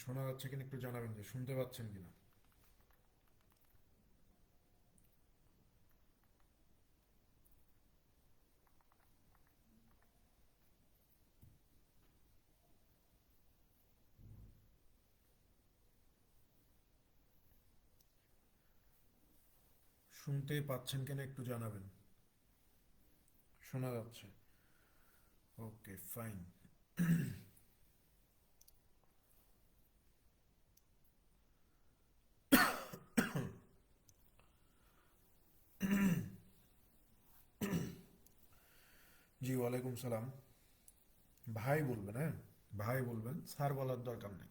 শোনা যাচ্ছে কিনা একটু জানাবেন, যে শুনতে পাচ্ছেন কিনা। শুনতে পাচ্ছেন কিনা একটু জানাবেন। শোনা যাচ্ছে। ওকে, ফাইন। জি, ওয়ালাইকুম সালাম। ভাই বলবেন, হ্যাঁ। ভাই বলবেন, স্যার বলার দরকার নেই।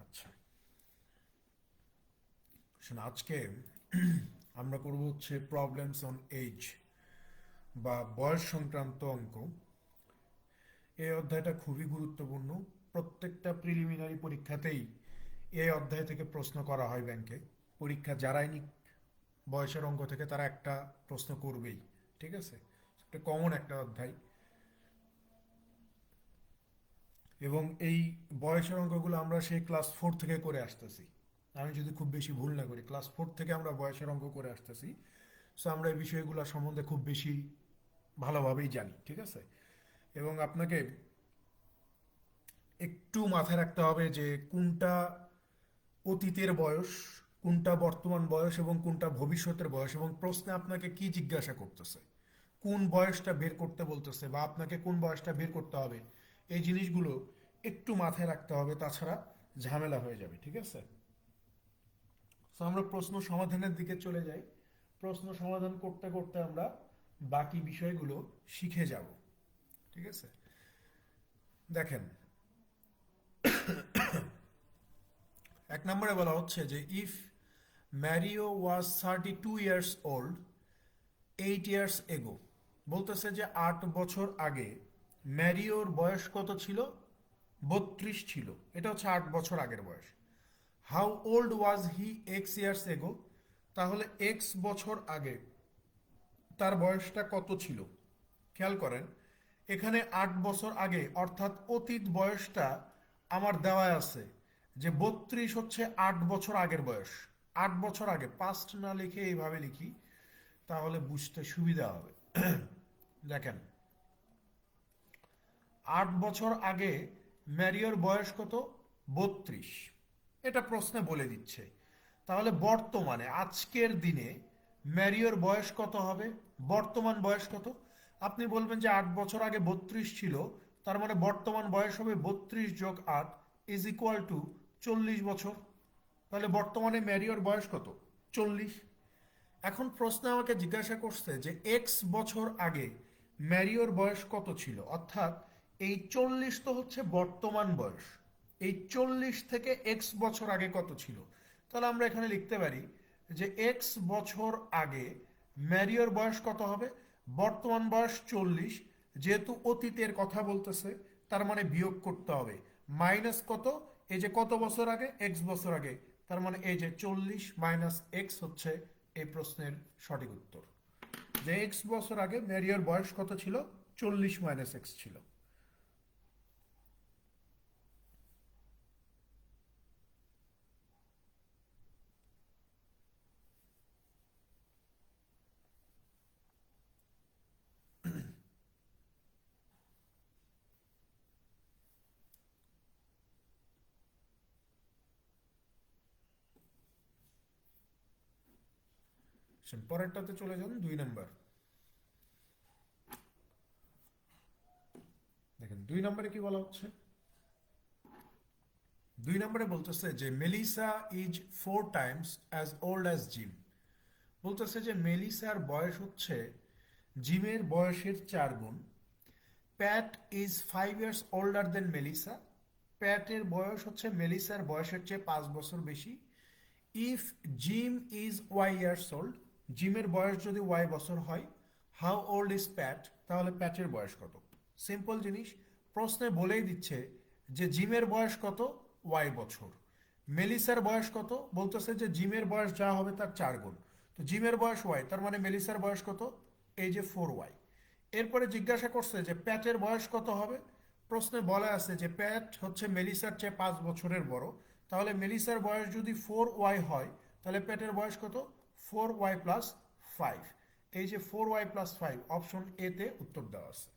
আচ্ছা, শোন, আজকে আমরা করব হচ্ছে প্রবলেমস অন এজ, বা বয়স সংক্রান্ত অঙ্ক। এই অধ্যায়টা খুবই গুরুত্বপূর্ণ। প্রত্যেকটা প্রিলিমিনারি পরীক্ষাতেই এই অধ্যায় থেকে প্রশ্ন করা হয় ব্যাংকে। পরীক্ষা যারাই নিক, বয়সের অঙ্ক থেকে তারা একটা প্রশ্ন করবেই। ঠিক আছে, একটা কমন একটা অধ্যায়। এবং এই বয়সের অঙ্কগুলো আমরা সেই ক্লাস 4 থেকে করে আসতেছি। আমি যদি খুব বেশি ভুল না করি, ক্লাস 4 থেকে আমরা বয়সের অঙ্ক করে আসতেছি। সো আমরা এই বিষয়গুলো সম্বন্ধে খুব বেশি ভালোভাবেই জানি। ঠিক আছে, এবং আপনাকে একটু মাথায় রাখতে হবে যে কোনটা অতীতের বয়স, কোনটা বর্তমান বয়স, এবং কোনটা ভবিষ্যতের বয়স, এবং প্রশ্নে আপনাকে কি জিজ্ঞাসা করতেছে, কোন বয়সটা বের করতে বলতেছে, বা আপনাকে কোন বয়সটা বের করতে হবে। এই জিনিসগুলো একটু মাথায় রাখতে হবে, তাছাড়া ঝামেলা হয়ে যাবে। ঠিক আছে, তো আমরা প্রশ্ন সমাধানের দিকে চলে যাই। প্রশ্ন সমাধান করতে করতে আমরা বাকি বিষয়গুলো শিখে যাব। ঠিক আছে, দেখেন, এক নম্বরে বলা হচ্ছে যে if Mario was 32 years old 8 years ago. বলতেছে যে 8 বছর আগে ম্যারিওর বয়স কত ছিল? 32 ছিল। এটা হচ্ছে 8 বছর আগের বয়স। How old was he X years ago. তাহলে X বছর আগে তার বয়সটা কত ছিল? খেয়াল করেন, এখানে 8 বছর আগে অর্থাৎ অতীত বয়সটা আমার দেওয়া আছে, যে 32 হচ্ছে 8 বছর আগের বয়স। 8 বছর আগে, পাস্ট না লিখে এইভাবে লিখি, তাহলে বুঝতে সুবিধা হবে। দেখেন, 8 বছর আগে ম্যারিওর বয়স কত? 32। এটা প্রশ্নে বলে দিচ্ছে। তাহলে বর্তমানে, আজকের দিনে ম্যারিওর বয়স কত হবে? বর্তমান বয়স কত? আপনি বলবেন যে 8 বছর আগে 32 ছিল, তার মানে বর্তমান বয়স হবে 32 + 8 ইজ ইকুয়াল টু 40 বছর। তাহলে বর্তমানে ম্যারিওর বয়স কত? 40। এখন প্রশ্ন আমাকে জিজ্ঞাসা করছে যে X বছর আগে ম্যারিওর বয়স কত ছিল, অর্থাৎ এই 40 তো হচ্ছে বর্তমান বয়স। এই 40 থেকে X বছর আগে কত ছিল? তাহলে আমরা এখানে লিখতে পারি যে X বছর আগে ম্যারিওর বয়স কত হবে? বর্তমান বয়স 40, যেহেতু অতীতের কথা বলতেছে, তার মানে বিয়োগ করতে হবে। মাইনাস কত? এই যে কত বছর আগে? X বছর আগে। তার মানে এই যে 40 - X হচ্ছে এই প্রশ্নের সঠিক উত্তর। যে X বছর আগে ম্যারিওর বয়স কত ছিল? 40 - X ছিল। পরেরটাতে চলে যান, 2 নম্বর। দেখেন 2 নম্বরে কি বলা হচ্ছে। 2 নম্বরে বলতেছে যে Melissa is 4 times as old as Jim. বলতেছে যে মেলিসার বয়স হচ্ছে জিমের বয়সের 4 গুণ। Pat is 5 years older than Melissa. প্যাটের বয়স হচ্ছে মেলিসার বয়সের চেয়ে 5 বছর বেশি। If Jim is Y years old, জিমের বয়স যদি Y বছর হয়, হাউ ওল্ড ইজ প্যাট, তাহলে প্যাটের বয়স কত? সিম্পল জিনিস, প্রশ্নে বলেই দিচ্ছে যে জিমের বয়স কত? Y বছর। মেলিসার বয়স কত? বলতেছে যে জিমের বয়স যা হবে তার 4 গুণ। তো জিমের বয়স Y, তার মানে মেলিসার বয়স কত? এই যে 4y। এরপরে জিজ্ঞাসা করছে যে প্যাটের বয়স কত হবে। প্রশ্নে বলা আছে যে প্যাট হচ্ছে মেলিসার চেয়ে 5 বছরের বড়, তাহলে মেলিসার বয়স যদি 4y হয় তাহলে প্যাটের বয়স কত? 4y plus 5। এই যে 4y প্লাস 5 অপশন এ তে উত্তর দেওয়া আছে।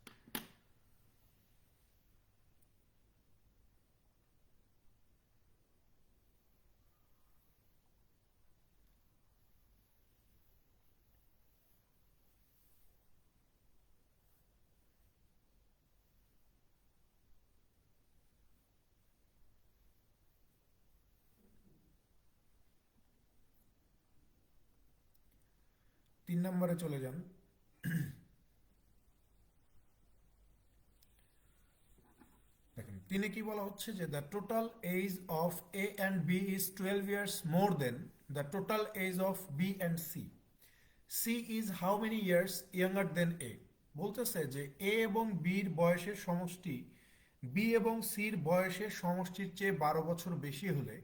তিন নম্বরে চলে যান। দেখেন তিনে কি বলা হচ্ছে যে the total age of A and B is 12 years more than the total age of B and C. C is how many years younger than A. বলতেছে যে এ এবং বির বয়সের সমষ্টি বি এবং সির বয়সের সমষ্টির চেয়ে 12 বছর বেশি হলে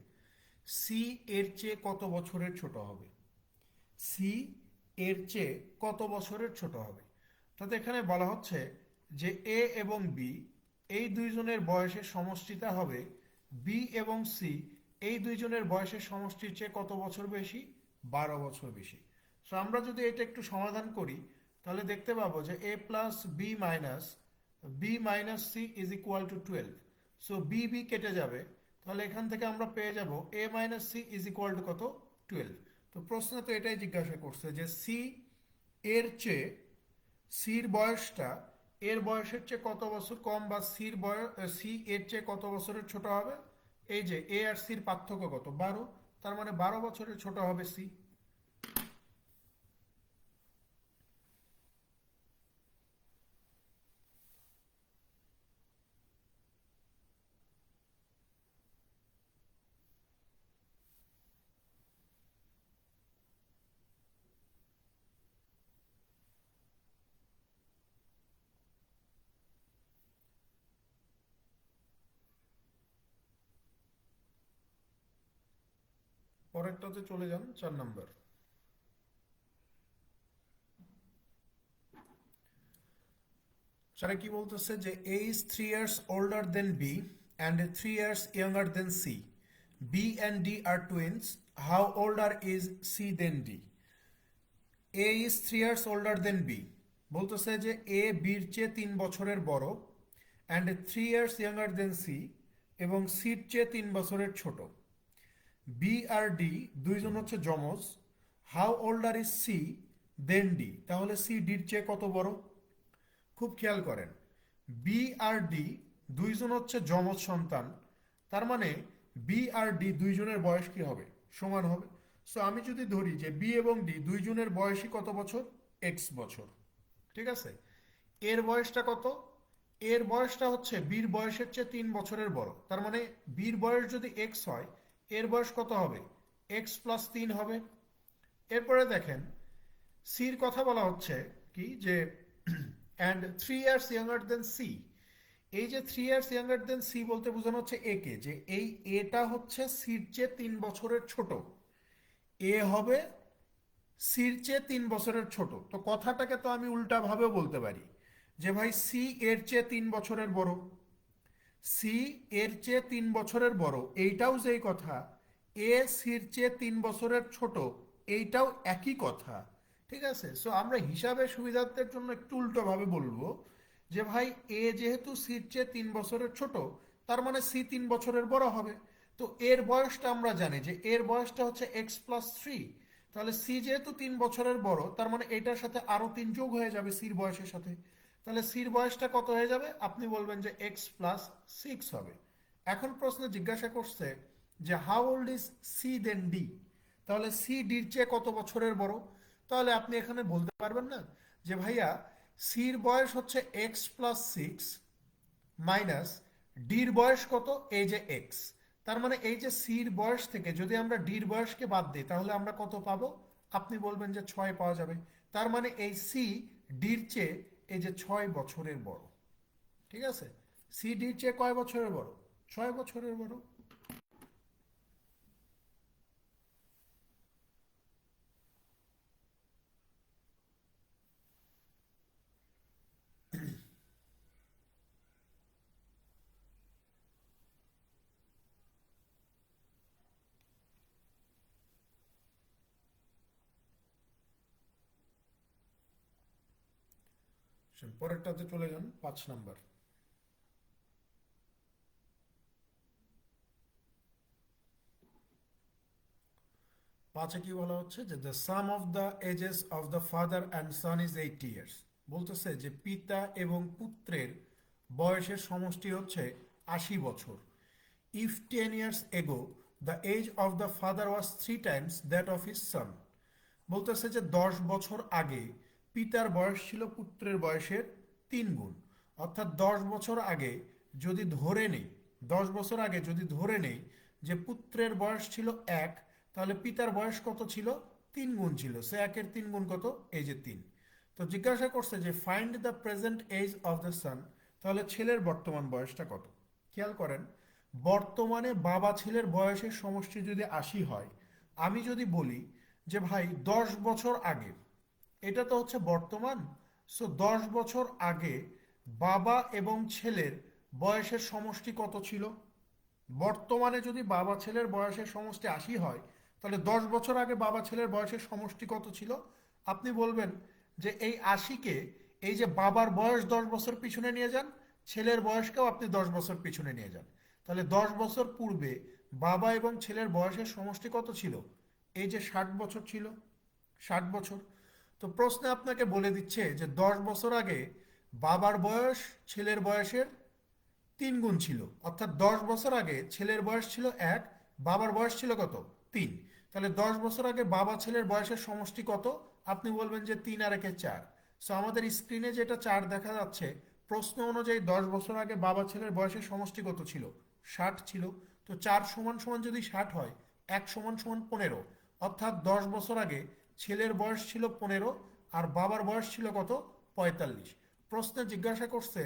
সি এর চেয়ে কত বছরের ছোট হবে? সি এর চেয়ে কত বছরের ছোট হবে? তাতে এখানে বলা হচ্ছে যে এ এবং বি এই দুইজনের বয়সের সমষ্টিটা হবে বি এবং সি এই দুইজনের বয়সের সমষ্টির চেয়ে কত বছর বেশি? 12 বছর বেশি। সো আমরা যদি এটা একটু সমাধান করি তাহলে দেখতে পাবো যে A plus B minus C is equal to 12। So B B কেটে যাবে, তাহলে এখান থেকে আমরা পেয়ে যাব A minus C is equal to কত? 12। তো প্রশ্ন তো এটাই জিজ্ঞাসা করছে যে সি এর চেয়ে সির বয়সটা এর বয়সের চেয়ে কত বছর কম, বা সি এর চেয়ে কত বছরের ছোট হবে? এই যে এ আর সির পার্থক্য কত? 12। তার মানে 12 বছরের ছোট হবে সি। পরেরটাতে চলে যান, 4 নম্বর। সেটা কি বলতেছে যে A is 3 years older than B and 3 years younger than C. B and D are twins. How older is C than D? A is 3 years older than B, বলতেছে যে এ বির চেয়ে 3 বছরের বড়, and 3 years younger than C, এবং সির চেয়ে 3 বছরের ছোট। বি আর ডি দুইজন হচ্ছে যমজ। How older is C than D, তাহলে সি ডির চেয়ে কত বড়? খুব খেয়াল করেন, বি আর ডি দুইজন হচ্ছে যমজ সন্তান, তার মানে বি আর ডি দুইজনের বয়স কি হবে? সমান হবে। সো আমি যদি ধরি যে বি এবং ডি দুইজনের বয়সই কত বছর? এক্স বছর। ঠিক আছে, এর বয়সটা কত? এর বয়সটা হচ্ছে বির বয়সের চেয়ে 3 বছরের বড়, তার মানে বির বয়স যদি এক্স হয় এর বয়স কত হবে? এক্স প্লাস 3 হবে। এরপরে দেখেন সির কথা বলা হচ্ছে কি যে and 3 years younger than C. এই যে 3 ইয়ার্স ইয়াঙ্গার দেন সি বলতে বোঝানো হচ্ছে এ কে, যে এই এটা হচ্ছে সির চেয়ে 3 বছরের ছোট। এ হবে সির চেয়ে 3 বছরের ছোট। তো কথাটাকে তো আমি উল্টা ভাবেও বলতে পারি যে ভাই সি এর চেয়ে 3 বছরের বড়। সি এর চেয়ে 3 বছরের বড়, এইটাও যেই কথা। এ সির চেয়ে 3 বছরের ছোট, এইটাও একই কথা। ঠিক আছে, সো আমরা হিসাবের সুবিধার্থের জন্য একটু উল্টোভাবে বলবো যে ভাই এ যেহেতু সির চেয়ে 3 বছরের ছোট, তার মানে সি 3 বছরের বড় হবে। তো এর বয়সটা আমরা জানি যে এর বয়সটা হচ্ছে এক্স প্লাস 3। তাহলে সি যেহেতু 3 বছরের বড়, তার মানে এটার সাথে আরো 3 যোগ হয়ে যাবে সির বয়সের সাথে। তাহলে সির বয়সটা কত হয়ে যাবে? আপনি বলবেন যে এক্স প্লাস 6 হবে। এখন প্রশ্ন জিজ্ঞাসা করছে যে how old is C than D, তাহলে সি ডির চেয়ে কত বছরের বড়? তাহলে আপনি এখানে বলতে পারবেন না যে ভাইয়া সির বয়স হচ্ছে এক্স প্লাস 6 মাইনাস ডির বয়স কত? এই যে এক্স। তার মানে এই যে সির বয়স থেকে যদি আমরা ডির বয়সকে বাদ দিই তাহলে আমরা কত পাবো? আপনি বলবেন যে 6 পাওয়া যাবে। তার মানে এই সি ডির চেয়ে এই যে 6 বছরের বড়। ঠিক আছে, সি ডির চেয়ে কয় বছরের বড়? 6 বছরের বড়। পরেরটাতে চলে যান 5 নাম্বার। 5-এ কি বলা হচ্ছে যে the sum of the ages of the father and son is 80 years. বলতেছে যে পিতা এবং পুত্রের বয়সের সমষ্টি হচ্ছে 80 বছর। If 10 years ago the age of the father was 3 times that of his son. বলতেছে যে 10 বছর আগে পিতার বয়স ছিল পুত্রের বয়সের 3 গুণ। অর্থাৎ 10 বছর আগে যদি ধরে নেই 10 বছর আগে যদি ধরে নেই যে পুত্রের বয়স ছিল 1, তাহলে পিতার বয়স কত ছিল? 3 গুণ ছিল। সে 1-এর 3 গুণ কত? এই যে 3। তো জিজ্ঞাসা করছে যে find the present age of the son. তাহলে ছেলের বর্তমান বয়সটা কত? খেয়াল করেন, বর্তমানে বাবা ছেলের বয়সের সমষ্টি যদি 80 হয়, আমি যদি বলি যে ভাই 10 বছর আগে, এটা তো হচ্ছে বর্তমান, সো 10 বছর আগে বাবা এবং ছেলের বয়সের সমষ্টি কত ছিল? বর্তমানে যদি বাবা ছেলের বয়সের সমষ্টি 80 হয়, তাহলে 10 বছর আগে বাবা ছেলের বয়সের সমষ্টি কত ছিল? আপনি বলবেন যে এই 80-কে এই যে বাবার বয়স 10 বছর পিছনে নিয়ে যান, ছেলের বয়সকেও আপনি 10 বছর পিছনে নিয়ে যান, তাহলে 10 বছর পূর্বে বাবা এবং ছেলের বয়সের সমষ্টি কত ছিল? এই যে 60 বছর ছিল, 60 বছর। তো প্রশ্নে আপনাকে বলে দিচ্ছে যে 10 বছর আগে বাবার বয়স ছেলের বয়সের 3 গুণ ছিল। অর্থাৎ 10 বছর আগে ছেলের বয়স ছিল 1, বাবার বয়স ছিল কত? 3। তাহলে 10 বছর আগে বাবা ছেলের বয়সের সমষ্টি কত? আপনি বলবেন যে 3 আর 1-এ 4। সো আমাদের স্ক্রিনে যেটা 4 দেখা যাচ্ছে, প্রশ্ন অনুযায়ী 10 বছর আগে বাবা ছেলের বয়সের সমষ্টি কত ছিল? 60 ছিল। তো 4 সমান সমান যদি 60 হয়, 1 সমান সমান 15। অর্থাৎ 10 বছর আগে ছেলের বয়স ছিল 15 আর বাবার বয়স ছিল কত? 45। প্রশ্নে জিজ্ঞাসা করছে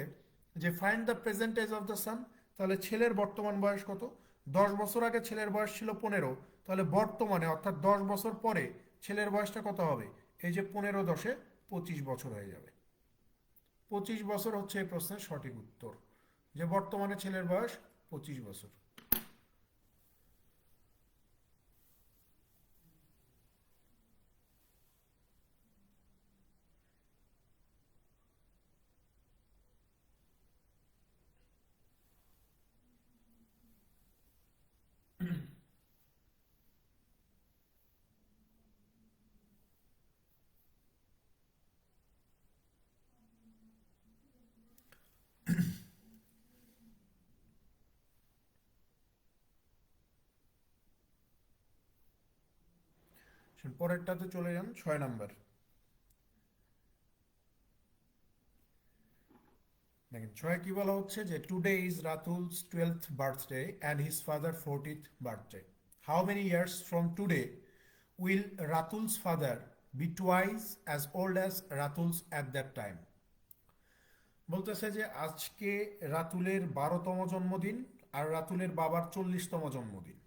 যে find the present age of the son. তাহলে ছেলের বর্তমান বয়স কত? 10 বছর আগে ছেলের বয়স ছিল 15, তাহলে বর্তমানে অর্থাৎ 10 বছর পরে ছেলের বয়সটা কত হবে? এই যে 15 10-এ 25 বছর হয়ে যাবে। 25 বছর হচ্ছে এই প্রশ্নের সঠিক উত্তর, যে বর্তমানে ছেলের বয়স 25 বছর। পরেরটাতে চলে যান 6 নাম্বার। দেখেন 6 কি বলা হচ্ছে যে today is Ratul's 12th birthday and his father 40th birthday. How many years from today will Ratul's father be twice as old as Ratul's at that time. বলতেছে যে আজকে রাতুলের 12তম জন্মদিন আর রাতুলের বাবার 40তম জন্মদিন।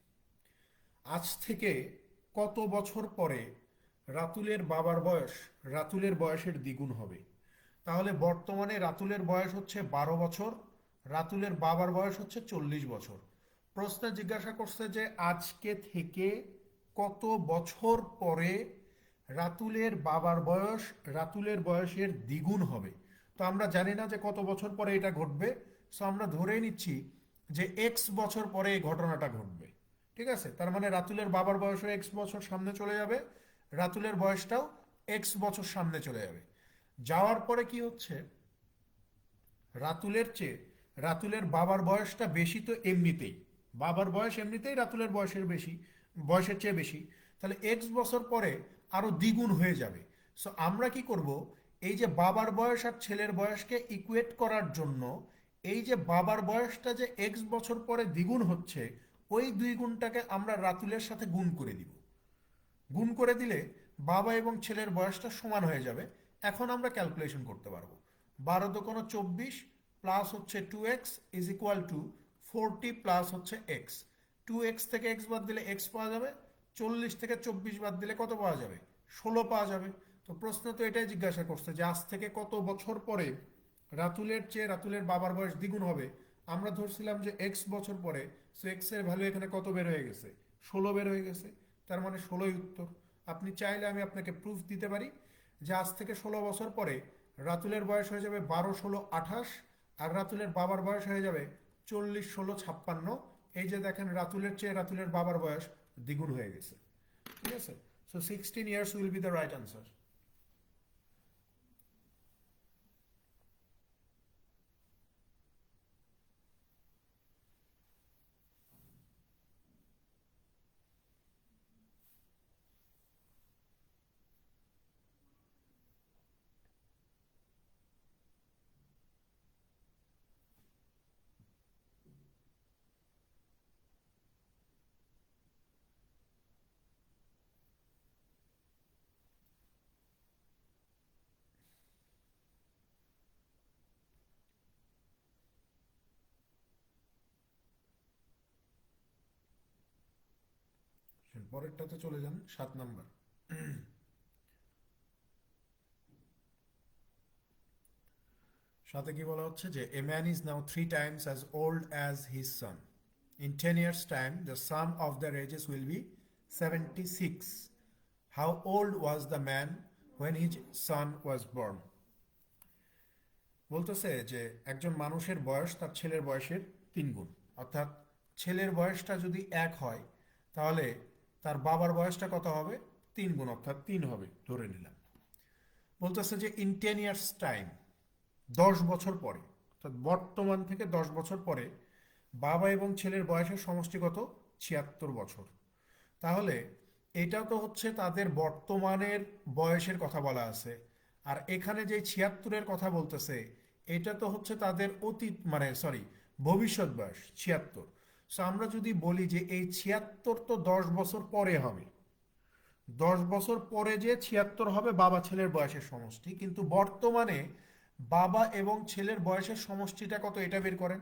আজ থেকে কত বছর পরে রাতুলের বাবার বয়স রাতুলের বয়সের দ্বিগুণ হবে? তাহলে বর্তমানে রাতুলের বয়স হচ্ছে 12 বছর, রাতুলের বাবার বয়স হচ্ছে 40 বছর। প্রশ্নে জিজ্ঞাসা করছে যে আজকে থেকে কত বছর পরে রাতুলের বাবার বয়স রাতুলের বয়সের দ্বিগুণ হবে। তো আমরা জানি না যে কত বছর পরে এটা ঘটবে, সো আমরা ধরেই নিচ্ছি যে এক্স বছর পরে এই ঘটনাটা ঘটবে। ঠিক আছে, তার মানে রাতুলের বাবার বয়সও এক্স বছর সামনে চলে যাবে, রাতুলের বয়সটাও এক্স বছর সামনে চলে যাবে। যাওয়ার পরে কি হচ্ছে, রাতুলের চেয়ে রাতুলের বাবার বয়সটা বেশি তো এমনিতেই, বাবার বয়স এমনিতেই রাতুলের বয়সের চেয়ে বেশি, তাহলে এক্স বছর পরে আরো দ্বিগুণ হয়ে যাবে। সো আমরা কি করব, এই যে বাবার বয়স আর ছেলের বয়সকে ইকুয়েট করার জন্য এই যে বাবার বয়সটা যে এক্স বছর পরে দ্বিগুণ হচ্ছে, ওই 2 গুণটাকে আমরা রাতুলের সাথে গুণ করে দিব। গুণ করে দিলে বাবা এবং ছেলের বয়সটা সমান হয়ে যাবে। এখন আমরা ক্যালকুলেশন করতে পারবো। 12 × 2 = 24 প্লাস হচ্ছে 2x is equal two 40 plus হচ্ছে এক্স। 2x থেকে এক্স বাদ দিলে এক্স পাওয়া যাবে, 40 থেকে 24 বাদ দিলে কত পাওয়া যাবে? 16 পাওয়া যাবে। তো প্রশ্ন তো এটাই জিজ্ঞাসা করছে যে আজ থেকে কত বছর পরে রাতুলের চেয়ে রাতুলের বাবার বয়স দ্বিগুণ হবে। আমরা ধরছিলাম যে এক্স বছর পরে, সো এক্স এর ভ্যালু এখানে কত বের হয়ে গেছে? 16 বের হয়ে গেছে। তার মানে 16ই উত্তর। আপনি চাইলে আমি আপনাকে প্রুফ দিতে পারি যে আজ থেকে 16 বছর পরে রাতুলের বয়স হয়ে যাবে 12, 16, 28, আর রাতুলের বাবার বয়স হয়ে যাবে 40, 16, 56। এই যে দেখেন রাতুলের চেয়ে রাতুলের বাবার বয়স দ্বিগুণ হয়ে গেছে। ঠিক আছে, so 16 years will be the right answer. পরেরটাতে চলে যান, 7 নম্বর। সাথে কি বলা হচ্ছে যে a man is now 3 times as old as his son. In 10 years time the sum of their ages will be 76. How old was the man when his son was born? বলতেছে যে একজন মানুষের বয়স তার ছেলের বয়সের 3 গুণ। অর্থাৎ ছেলের বয়সটা যদি 1 হয় তাহলে তার বাবার বয়সটা কত হবে? 3 গুণ, অর্থাৎ 3 হবে ধরে নিলাম। বলতেছে যে ইন 10 years টাইম, 10 বছর পরে, অর্থাৎ বর্তমান থেকে 10 বছর পরে বাবা এবং ছেলের বয়সের সমষ্টি কত? 76 বছর। তাহলে এটা তো হচ্ছে তাদের বর্তমানের বয়সের কথা বলা আছে, আর এখানে যে 76-এর কথা বলতেছে এটা তো হচ্ছে তাদের অতীত, মানে সরি, ভবিষ্যৎ বয়স 76। সো আমরা যদি বলি যে এই 76 তো 10 বছর পরে হবে, 10 বছর পরে যে 76 হবে বাবা ছেলের বয়সের সমষ্টি, কিন্তু বর্তমানে বাবা এবং ছেলের বয়সের সমষ্টিটা কত এটা বের করেন।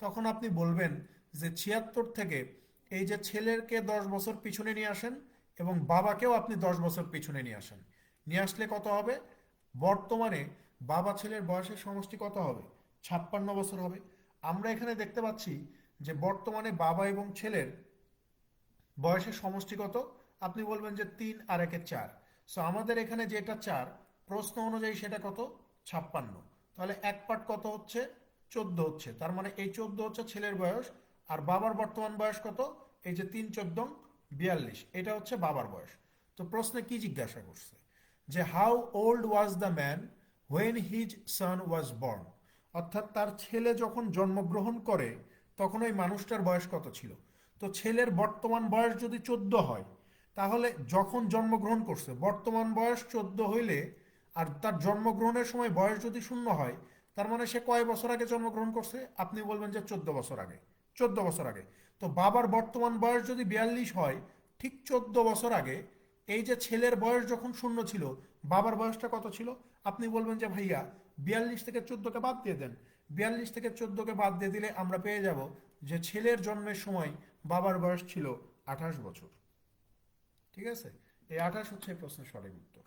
তখন আপনি বলবেন যে 76 থেকে এই যে ছেলেরকে 10 বছর পিছনে নিয়ে আসেন এবং বাবাকেও আপনি 10 বছর পিছনে নিয়ে আসেন, নিয়ে আসলে কত হবে? বর্তমানে বাবা ছেলের বয়সের সমষ্টি কত হবে? 56 বছর হবে। আমরা এখানে দেখতে পাচ্ছি যে বর্তমানে বাবা এবং ছেলের বয়সের সমষ্টি কত? আপনি বলবেন যে 3 আর 1 4। সো আমাদের এখানে যেটা 4, প্রশ্ন অনুযায়ী সেটা কত? 56। তাহলে এক পার্ট কত হচ্ছে? 14 হচ্ছে। তার মানে এই 14 হচ্ছে ছেলের বয়স, আর বাবার বর্তমান বয়স কত? এই যে 3 × 14 = 42, এটা হচ্ছে বাবার বয়স। তো প্রশ্নে কি জিজ্ঞাসা করছে? যে how old was the man when his son was born, অর্থাৎ তার ছেলে যখন জন্মগ্রহণ করে তখন ওই মানুষটার বয়স কত ছিল। তো ছেলের বর্তমান বয়স যদি 14 হয়, তাহলে যখন জন্মগ্রহণ করছে বর্তমান বয়স 14 হইলে, আর তার জন্মগ্রহণের সময় বয়স যদি 0 হয়, তার মানে সে কয় বছর আগে জন্মগ্রহণ করছে? আপনি বলবেন যে 14 বছর আগে। 14 বছর আগে। তো বাবার বর্তমান বয়স যদি 42 হয়, ঠিক 14 বছর আগে এই যে ছেলের বয়স যখন 0 ছিল, বাবার বয়সটা কত ছিল? আপনি বলবেন যে ভাইয়া 42 থেকে 14কে বাদ দিয়ে দেন। 42 থেকে 14কে বাদ দিয়ে দিলে আমরা পেয়ে যাব যে ছেলের জন্মের সময় বাবার বয়স ছিল 28 বছর। ঠিক আছে, এই 28 হচ্ছে এই প্রশ্নের সঠিক উত্তর।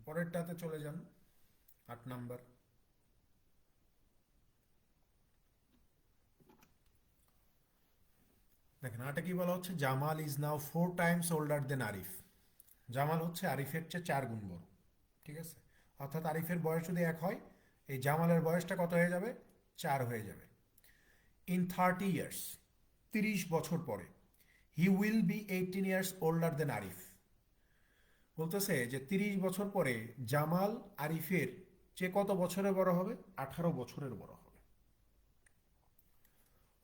পরেরটাতে চলে যান, 8 নম্বর। দেখেন এটা কি বলা হচ্ছে? Jamal is now 4 times older দেন আরিফ। জামাল হচ্ছে আরিফের চেয়ে 4 গুণ বড়। ঠিক আছে, অর্থাৎ আরিফের বয়স যদি 1 হয়, এই জামালের বয়সটা কত হয়ে যাবে? 4 হয়ে যাবে। ইন 30 years, 30 বছর পরে, he will be 18 years older দেন আরিফ। বলতেছে যে 30 বছর পরে জামাল আরিফের চেয়ে কত বছরের বড় হবে? 18 বছরের বড় হবে।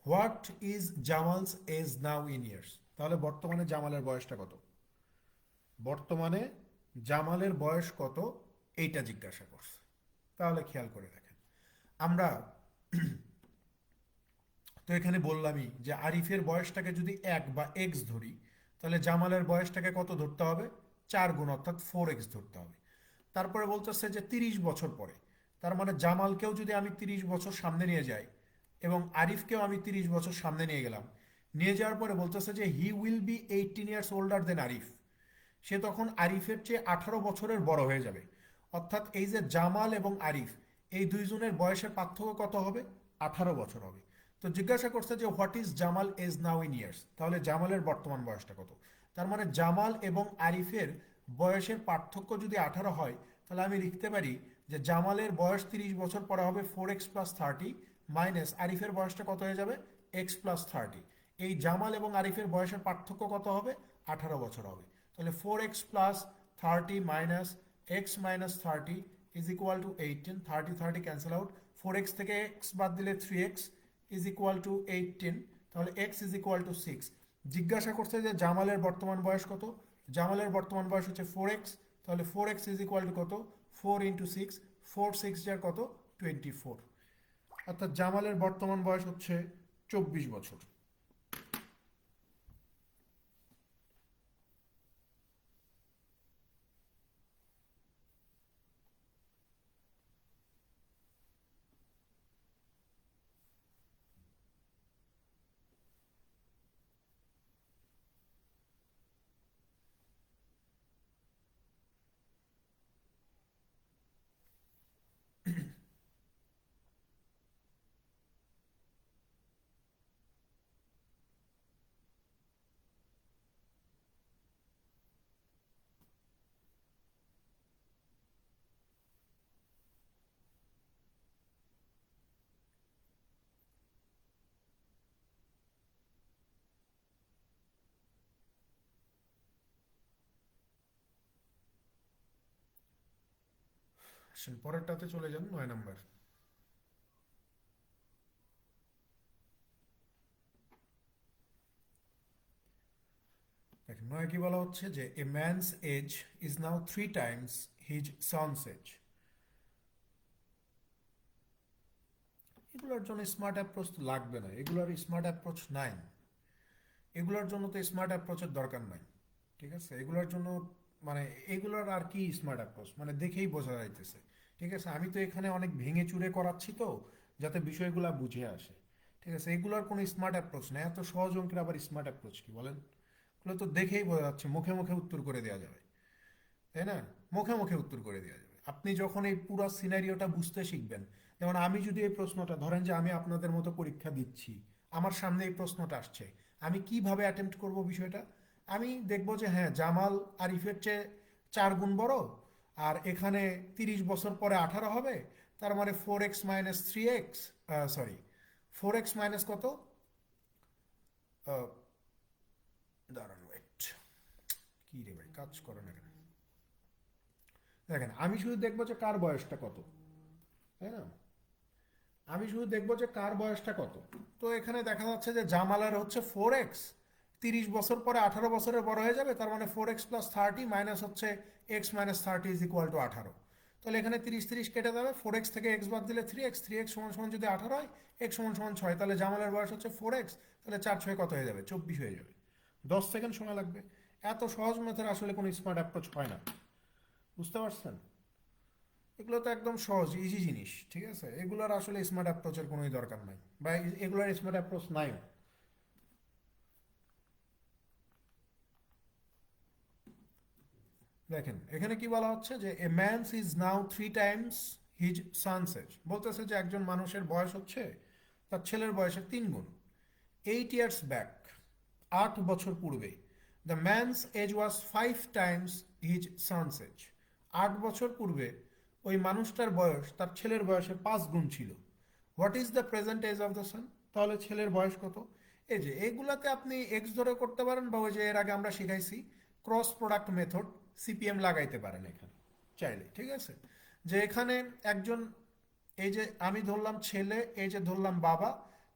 What is Jamal's age now in years, তাহলে বর্তমানে জামালের বয়সটা কত? বর্তমানে জামালের বয়স কত এইটা জিজ্ঞাসা করছে। তাহলে খেয়াল করে দেখেন, আমরা তো এখানে বললামই যে আরিফের বয়সটাকে যদি 1 বা এক্স ধরি, তাহলে জামালের বয়সটাকে কত ধরতে হবে? 4 গুণ, অর্থাৎ 4x ধরতে হবে। তারপরে বলতেছে যে 30 বছর পরে, তার মানে জামালকেও যদি আমি 30 বছর সামনে নিয়ে যাই এবং আরিফকেও আমি 30 বছর সামনে নিয়ে গেলাম, নিয়ে যাওয়ার পরে বলতেছে যে he will be 18 years older than Arif, সে তখন আরিফের চেয়ে 18 বছরের বড় হয়ে যাবে। অর্থাৎ এই যে জামাল এবং আরিফ, এই দুইজনের বয়সের পার্থক্য কত হবে? 18 বছর হবে। তো জিজ্ঞাসা করছে যে what is Jamal age now in years, তাহলে জামালের বর্তমান বয়সটা কত? তার মানে জামাল এবং আরিফের বয়সের পার্থক্য যদি 18 হয়, তাহলে আমি লিখতে পারি যে জামালের বয়স 30 বছর পরে হবে 4x+30 মাইনাস আরিফের বয়সটা কত হয়ে যাবে? x+30। এই জামাল এবং আরিফের বয়সের পার্থক্য কত হবে? 18 বছর হবে। তাহলে 4x+30 minus x-30 is equal two 18। 30 cancel out, 4x থেকে x বাদ দিলে 3x ইজ ইকুয়াল টু 18। তাহলে x ইজ ইকুয়াল টু 6। জিজ্ঞাসা করছে যে জামালের বর্তমান বয়স কত? জামালের বর্তমান বয়স হচ্ছে 4x, তাহলে 4x ইজ ইকুয়াল টু কত? 4 ইন্টু 6, 4 6 যার কত? 24। অর্থাৎ জামালের বর্তমান বয়স হচ্ছে 24 বছর। পরেরটাতে চলে যান, 9 নম্বর। দেখেন 9 কি বলা হচ্ছে যে a man's age is now 3 times his son's age. এগুলোর জন্য স্মার্ট অ্যাপ্রোচ তো লাগবে না, এগুলোর স্মার্ট অ্যাপ্রোচ নাই, এগুলোর জন্য তো স্মার্ট অ্যাপ্রোচের দরকার নাই। ঠিক আছে, এগুলোর জন্য মানে এগুলোর আর কি স্মার্ট অ্যাপ্রোচ, মানে দেখেই বোঝা যাইতেছে। ঠিক আছে, আমি তো এখানে অনেক ভেঙে চুরে করাচ্ছি তো, যাতে বিষয়গুলো বুঝে আসে। ঠিক আছে, এগুলোর কোনো স্মার্ট অ্যাপ্রোচ নেই, এত সহজ অঙ্কের আবার স্মার্ট অ্যাপ্রোচ কি বলেন? এগুলো তো দেখেই বোঝা যাচ্ছে, মুখে মুখে উত্তর করে দেওয়া যাবে, তাই না? মুখে মুখে উত্তর করে দেওয়া যাবে। আপনি যখন এই পুরো সিনারিওটা বুঝতে শিখবেন, যেমন আমি যদি এই প্রশ্নটা ধরেন যে আমি আপনাদের মতো পরীক্ষা দিচ্ছি, আমার সামনে এই প্রশ্নটা আসছে, আমি কিভাবে অ্যাটেম্প্ট করব বিষয়টা? আমি দেখব যে হ্যাঁ, জামাল আরিফের চেয়ে 4 গুণ বড়, আর এখানে 30 বছর পরে 18 হবে, তার মানে 4x-3x, সরি, 4x মাইনাস কত, আহ, দাঁড়ান ওয়েট, কি রে ভাই কাজ করে না কেন? দেখেন আমি শুধু দেখবো যে কার বয়সটা কত, তাই না? আমি শুধু দেখবো যে কার বয়সটা কত। তো এখানে দেখা যাচ্ছে যে জামালের হচ্ছে 4x, 30 বছর পরে 18 বছরের বড় হয়ে যাবে, তার মানে 4x+30 মাইনাস হচ্ছে x-30 ইজ ইকুয়াল টু 18। তাহলে এখানে 30 কেটে যাবে, 4x থেকে x বাদ দিলে 3x, 3x সমান সমান যদি 18 হয়, x সমান সমান 6, তাহলে জামালের বয়স হচ্ছে 4x, তাহলে 4 6 কত হয়ে যাবে? 24 হয়ে যাবে। 10 সেকেন্ড সময় লাগবে। এত সহজ মেথড আসলে কোনো স্মার্ট অ্যাপ্রোচ হয় না, বুঝতে পারছেন? এগুলো তো একদম সহজ ইজি জিনিস, ঠিক আছে, এগুলোর আসলে স্মার্ট অ্যাপ্রোচের কোনোই দরকার নাই, বা এগুলোর স্মার্ট অ্যাপ্রোচ নাইও। দেখেন এখানে কি বলা হচ্ছে যে a man's is now 3 times his son's age, বলতেছে যে একজন মানুষের বয়স হচ্ছে তার ছেলের বয়সের 3 গুণ। 8 ইয়ার্স ব্যাক, 8 বছর পূর্বে, the man's age was 5 times his son's age. 8 বছর পূর্বে ওই মানুষটার বয়স তার ছেলের বয়সের 5 গুণ ছিল। What is the present age of the son, তাহলে ছেলের বয়স কত? এই যে এগুলাতে আপনি এক্স ধরে করতে পারেন, বা ওই যে এর আগে আমরা শিখাইছি ক্রস প্রোডাক্ট মেথড, সিপিএম লাগাইতে পারেন এখানে চাইলে। ঠিক আছে, যে এখানে একজন, এই যে আমি ধরলাম ছেলে, এই যে ধরলাম বাবা,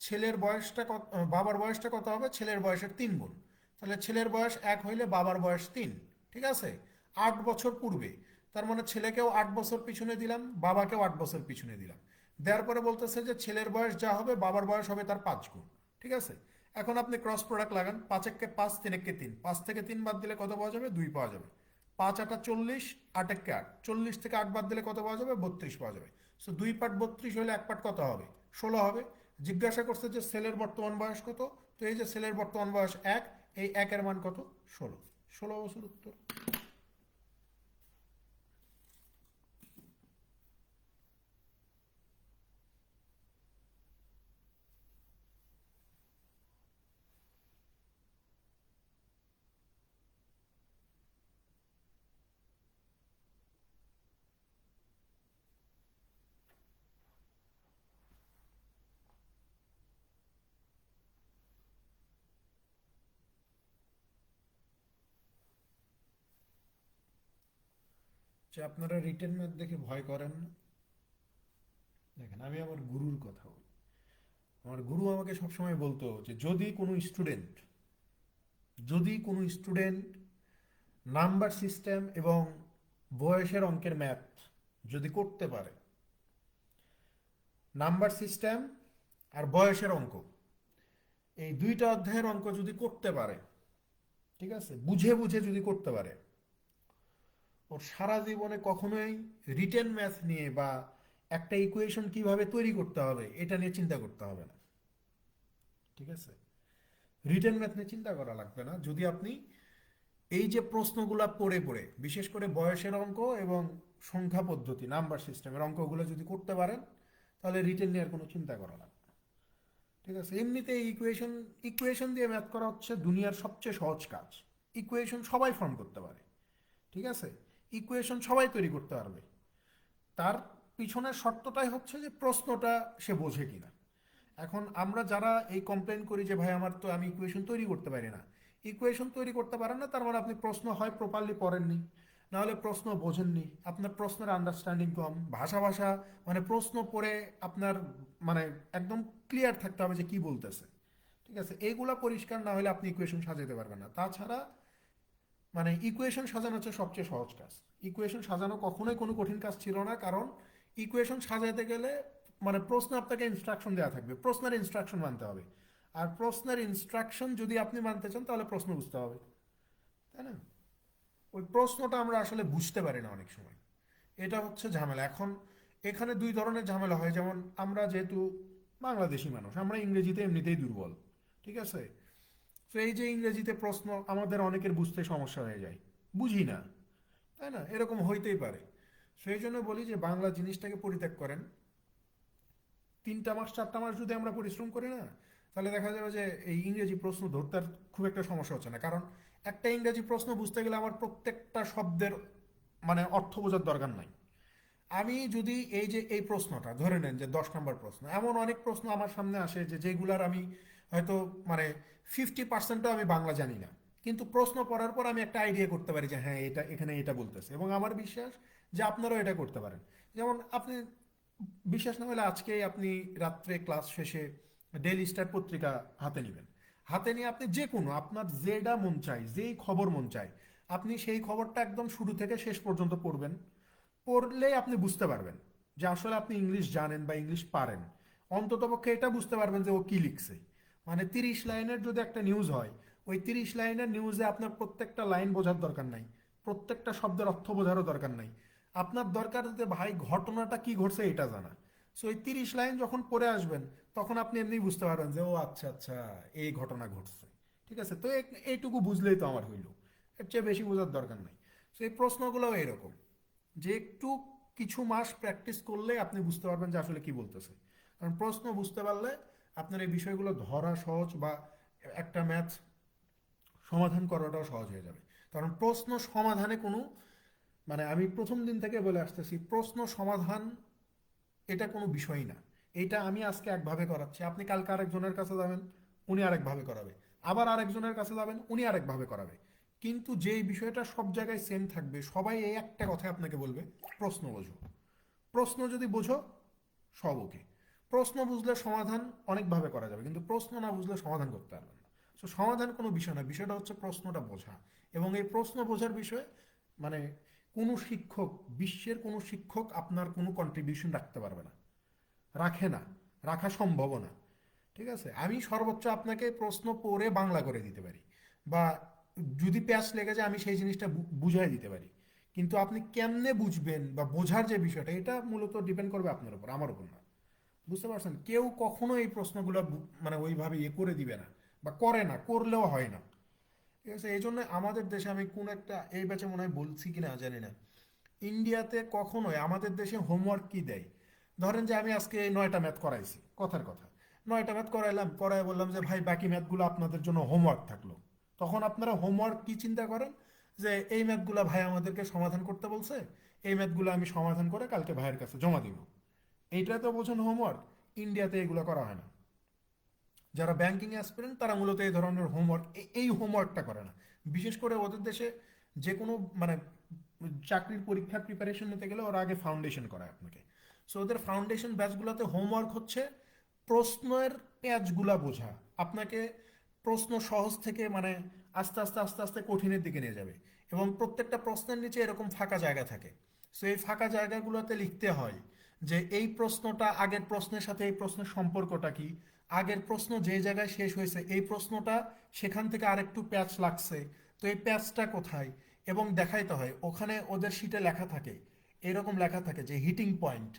ছেলের বয়সটা কত, বাবার বয়সটা কত হবে? ছেলের বয়সের 3 গুণ। তাহলে ছেলের বয়স 1 হইলে বাবার বয়স 3। ঠিক আছে, 8 বছর পূর্বে, তার মানে ছেলেকেও 8 বছর পিছনে দিলাম, বাবাকেও 8 বছর পিছনে দিলাম। দেওয়ার পরে বলতেছে যে ছেলের বয়স যা হবে বাবার বয়স হবে তার 5 গুণ। ঠিক আছে, এখন আপনি ক্রস প্রোডাক্ট লাগান, 5 একে 5, 3 একে 3, 5 থেকে 3 বাদ দিলে কত পাওয়া যাবে? 2 পাওয়া যাবে। 5 8 40, 8 একে 8, 40 থেকে 8 বাদ দিলে কত পাওয়া যাবে? 32 পাওয়া যাবে। সো 2 পার্ট 32 হলে 1 পার্ট কত হবে? 16 হবে। জিজ্ঞাসা করছে যে সেলের বর্তমান বয়স কত, তো এই যে সেলের বর্তমান বয়স 1, এই 1 এর মান কত? 16, 16 বছর উত্তর। যে আপনারা রিটেন ম্যাথ দেখে ভয় করেন না? দেখেন, আমি আমার গুরুর কথা বলি। আমার গুরু আমাকে সবসময় বলতো যে যদি কোনো স্টুডেন্ট নাম্বার সিস্টেম এবং বয়সের অঙ্কের ম্যাথ যদি করতে পারে, নাম্বার সিস্টেম আর বয়সের অঙ্ক, এই দুইটা অধ্যায়ের অঙ্ক যদি করতে পারে, ঠিক আছে, বুঝে বুঝে যদি করতে পারে, ওর সারা জীবনে কখনোই রিটেন ম্যাথ নিয়ে বা একটা ইকুয়েশন কিভাবে তৈরি করতে হবে এটা নিয়ে চিন্তা করতে হবে না। ঠিক আছে, রিটেন ম্যাথ নিয়ে চিন্তা করা লাগবে না যদি আপনি এই যে প্রশ্নগুলা পড়ে পড়ে, বিশেষ করে বয়সের অঙ্ক এবং সংখ্যা পদ্ধতি নাম্বার সিস্টেমের অঙ্কগুলো যদি করতে পারেন, তাহলে রিটেন নেওয়ার কোনো চিন্তা করা লাগবে না। ঠিক আছে, এমনিতে ইকুয়েশন ইকুয়েশন দিয়ে ম্যাথ করা হচ্ছে দুনিয়ার সবচেয়ে সহজ কাজ। ইকুয়েশন সবাই ফর্ম করতে পারে। ঠিক আছে, ইকুয়েশন সবাই তৈরি করতে পারবে। তার পিছনের শর্তটাই হচ্ছে যে প্রশ্নটা সে বোঝে কিনা। এখন আমরা যারা এই কমপ্লেন করি যে ভাই আমি ইকুয়েশন তৈরি করতে পারি না, ইকুয়েশন তৈরি করতে পারেন না, তার মানে আপনি প্রশ্ন হয় প্রপারলি পড়েননি, নাহলে প্রশ্ন বোঝেননি, আপনার প্রশ্নের আন্ডারস্ট্যান্ডিং কম, ভাষা ভাষা মানে প্রশ্ন পড়ে আপনার মানে একদম ক্লিয়ার থাকতে হবে যে কি বলতেছে। ঠিক আছে, এইগুলা পরিষ্কার না হলে আপনি ইকুয়েশন সাজাতে পারবেন না। তাছাড়া মানে ইকুয়েশন সাজানো হচ্ছে সবচেয়ে সহজ কাজ। ইকুয়েশন সাজানো কখনোই কোনো কঠিন কাজ ছিল না, কারণ ইকুয়েশন সাজাতে গেলে মানে প্রশ্ন আপনাকে ইনস্ট্রাকশন দেওয়া থাকবে, প্রশ্নের ইনস্ট্রাকশন মানতে হবে। আর প্রশ্নের ইনস্ট্রাকশন যদি আপনি মানতে চান তাহলে প্রশ্ন বুঝতে হবে, তাই না? ওই প্রশ্নটা আমরা আসলে বুঝতে পারি না অনেক সময়, এটা হচ্ছে ঝামেলা। এখন এখানে দুই ধরনের ঝামেলা হয়, যেমন আমরা যেহেতু বাংলাদেশি মানুষ, আমরা ইংরেজিতে এমনিতেই দুর্বল। ঠিক আছে, তো এই যে ইংরেজিতে প্রশ্ন আমাদের অনেকের বুঝতে সমস্যা হয়ে যায়, বুঝি না, তাই না? এরকম হইতেই পারে। সেই জন্য বলি যে বাংলা জিনিসটাকে পরিত্যাগ করেন। 3টা মাস 4টা মাস যদি আমরা পরিশ্রম করি না, তাহলে দেখা যাবে যে এই ইংরেজি প্রশ্ন ধরতে আর খুব একটা সমস্যা হচ্ছে না। কারণ একটা ইংরেজি প্রশ্ন বুঝতে গেলে আমার প্রত্যেকটা শব্দের মানে অর্থ বোঝার দরকার নাই। আমি যদি এই যে এই প্রশ্নটা ধরে নেন যে 10 নম্বর প্রশ্ন, এমন অনেক প্রশ্ন আমার সামনে আসে যে যেগুলার আমি হয়তো মানে 50%ও আমি বাংলা জানি না, কিন্তু প্রশ্ন পড়ার পর আমি একটা আইডিয়া করতে পারি যে হ্যাঁ এটা এখানে এটা বলতেছে, এবং আমার বিশ্বাস যে আপনারাও এটা করতে পারেন। যেমন আপনি বিশ্বাস না হলে আজকে আপনি রাত্রে ক্লাস শেষে ডেইলি স্টার পত্রিকা হাতে নেবেন, হাতে নিয়ে আপনি যে কোনো আপনার যেটা মন চায়, যেই খবর মন চায়, আপনি সেই খবরটা একদম শুরু থেকে শেষ পর্যন্ত পড়বেন। পড়লেই আপনি বুঝতে পারবেন যে আসলে আপনি ইংলিশ জানেন বা ইংলিশ পারেন। অন্ততপক্ষে এটা বুঝতে পারবেন যে ও কি লিখছে। মানে 30 লাইনের যদি একটা নিউজ হয়, ওই 30 লাইনের নিউজে আপনার প্রত্যেকটা লাইন বোঝার দরকার নাই, প্রত্যেকটা শব্দের অর্থ বোঝারও দরকার নাই। আপনার দরকার যে ভাই ঘটনাটা কি ঘটছে এটা জানা। সো এই 30 লাইন যখন পড়ে আসবেন, তখন আপনি এমনি বুঝতে পারবেন যে ও আচ্ছা আচ্ছা এই ঘটনা ঘটছে। ঠিক আছে, তো এইটুকু বুঝলেই তো আমার হইল, এর চেয়ে বেশি বোঝার দরকার নাই। সো এই প্রশ্নগুলোও এরকম, যে একটু কিছু মাস প্র্যাকটিস করলে আপনি বুঝতে পারবেন যে আসলে কি বলতেছে। কারণ প্রশ্ন বুঝতে পারলে আপনার এই বিষয়গুলো ধরা সহজ, বা একটা ম্যাথ সমাধান করাটাও সহজ হয়ে যাবে। কারণ প্রশ্ন সমাধানে কোনো মানে আমি প্রথম দিন থেকে বলে আসতেছি, প্রশ্ন সমাধান এটা কোনো বিষয়ই না। এটা আমি আজকে একভাবে করাচ্ছি, আপনি কালকে আরেকজনের কাছে যাবেন, উনি আরেকভাবে করাবে, আবার আরেকজনের কাছে যাবেন, উনি আরেকভাবে করাবে। কিন্তু যেই বিষয়টা সব জায়গায় সেম থাকবে, সবাই এই একটা কথা আপনাকে বলবে, প্রশ্ন বোঝো। প্রশ্ন যদি বোঝো, সব ওকে। প্রশ্ন বুঝলে সমাধান অনেকভাবে করা যাবে, কিন্তু প্রশ্ন না বুঝলে সমাধান করতে পারবেন না। তো সমাধান কোনো বিষয় না, বিষয়টা হচ্ছে প্রশ্নটা বোঝা। এবং এই প্রশ্ন বোঝার বিষয়ে মানে কোনো শিক্ষক, বিশ্বের কোনো শিক্ষক আপনার কোনো কন্ট্রিবিউশন রাখতে পারবে না, রাখে না, রাখা সম্ভব না। ঠিক আছে, আমি সর্বোচ্চ আপনাকে প্রশ্ন পড়ে বাংলা করে দিতে পারি, বা যদি প্যাচ লেগে যায় আমি সেই জিনিসটা বুঝাই দিতে পারি, কিন্তু আপনি কেমনে বুঝবেন বা বোঝার যে বিষয়টা, এটা মূলত ডিপেন্ড করবে আপনার উপর, আমার উপর না। বুঝতে পারছেন, কেউ কখনো এই প্রশ্নগুলো মানে ওইভাবে ইয়ে করে দিবে না, বা করে না, করলেও হয় না। ঠিক আছে, এই জন্য আমাদের দেশে, আমি কোন একটা এই ব্যাচে মনে হয় বলছি কিনা জানি না, ইন্ডিয়াতে কখনোই আমাদের দেশে হোমওয়ার্ক কি দেয়, ধরেন যে আমি আজকে 9টা ম্যাথ করাইছি, কথার কথা, 9টা ম্যাথ করাইলাম, করাই বললাম যে ভাই বাকি ম্যাথগুলো আপনাদের জন্য হোমওয়ার্ক থাকলো। তখন আপনারা হোমওয়ার্ক কি চিন্তা করেন, যে এই ম্যাথগুলো ভাই আমাদেরকে সমাধান করতে বলছে, এই ম্যাথগুলো আমি সমাধান করে কালকে ভাইয়ের কাছে জমা দিব। এইটা তো বোঝেন হোমওয়ার্ক। ইন্ডিয়াতে এগুলো করা হয় না। যারা ব্যাংকিং অ্যাসপিরেন্ট তারা মূলত এই ধরনের হোমওয়ার্ক, এই হোমওয়ার্কটা করে না। বিশেষ করে ওদের দেশে যে কোনো মানে চাকরির পরীক্ষার প্রিপারেশন নিতে গেলে ওরা আগে ফাউন্ডেশন করায় আপনাকে। সো ওদের ফাউন্ডেশন ব্যাচগুলোতে হোমওয়ার্ক হচ্ছে প্রশ্নের প্যাচগুলা বোঝা, আপনাকে প্রশ্ন সহজ থেকে মানে আস্তে আস্তে আস্তে আস্তে কঠিনের দিকে নিয়ে যাবে। এবং প্রত্যেকটা প্রশ্নের নিচে এরকম ফাঁকা জায়গা থাকে। সো এই ফাঁকা জায়গাগুলোতে লিখতে হয় যে এই প্রশ্নটা আগের প্রশ্নের সাথে এই প্রশ্নের সম্পর্কটা কি, আগের প্রশ্ন যে জায়গায় শেষ হয়েছে এই প্রশ্নটা সেখান থেকে আরেকটু প্যাচ লাগছে, তো এই প্যাচটা কোথায়, এবং দেখাইতে হয়। ওখানে ওদের শিটে লেখা থাকে, এরকম লেখা থাকে যে হিটিং পয়েন্ট।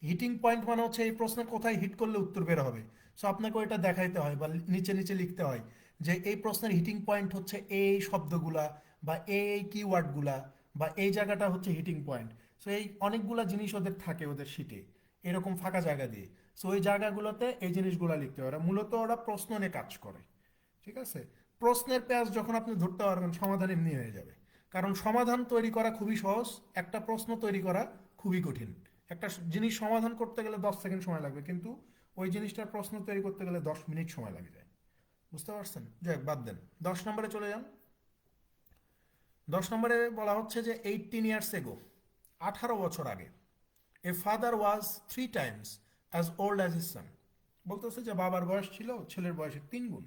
হিটিং পয়েন্ট মানে হচ্ছে এই প্রশ্নে কোথায় হিট করলে উত্তর বের হবে। সো আপনাকে ওইটা দেখাইতে হয় বা নিচে নিচে লিখতে হয় যে এই প্রশ্নের হিটিং পয়েন্ট হচ্ছে এই শব্দগুলা, বা এই কিওয়ার্ডগুলা, বা এই জায়গাটা হচ্ছে হিটিং পয়েন্ট। সো এই অনেকগুলা জিনিস ওদের থাকে ওদের শিটে, এরকম ফাঁকা জায়গা দিয়ে। সো ওই জায়গাগুলোতে এই জিনিসগুলো লিখতে হয়। মূলত ওরা প্রশ্ন নিয়ে কাজ করে। ঠিক আছে, প্রশ্নের প্যাচ যখন আপনি ধরতে পারবেন সমাধান এমনি হয়ে যাবে। কারণ সমাধান তৈরি করা খুবই সহজ, একটা প্রশ্ন তৈরি করা খুবই কঠিন। একটা জিনিস সমাধান করতে গেলে 10 সেকেন্ড সময় লাগবে, কিন্তু ওই জিনিসটার প্রশ্ন তৈরি করতে গেলে 10 মিনিট সময় লাগে যায়। বুঝতে পারছেন, যাক বাদ দেন, 10 নম্বরে চলে যান। 10 নম্বরে বলা হচ্ছে যে 18 ইয়ার্স এগো, 18 বছর আগে, a father was 3 times as old as his son. বলতেছে যে বাবার বয়স ছিল ছেলের বয়সের 3 গুণ।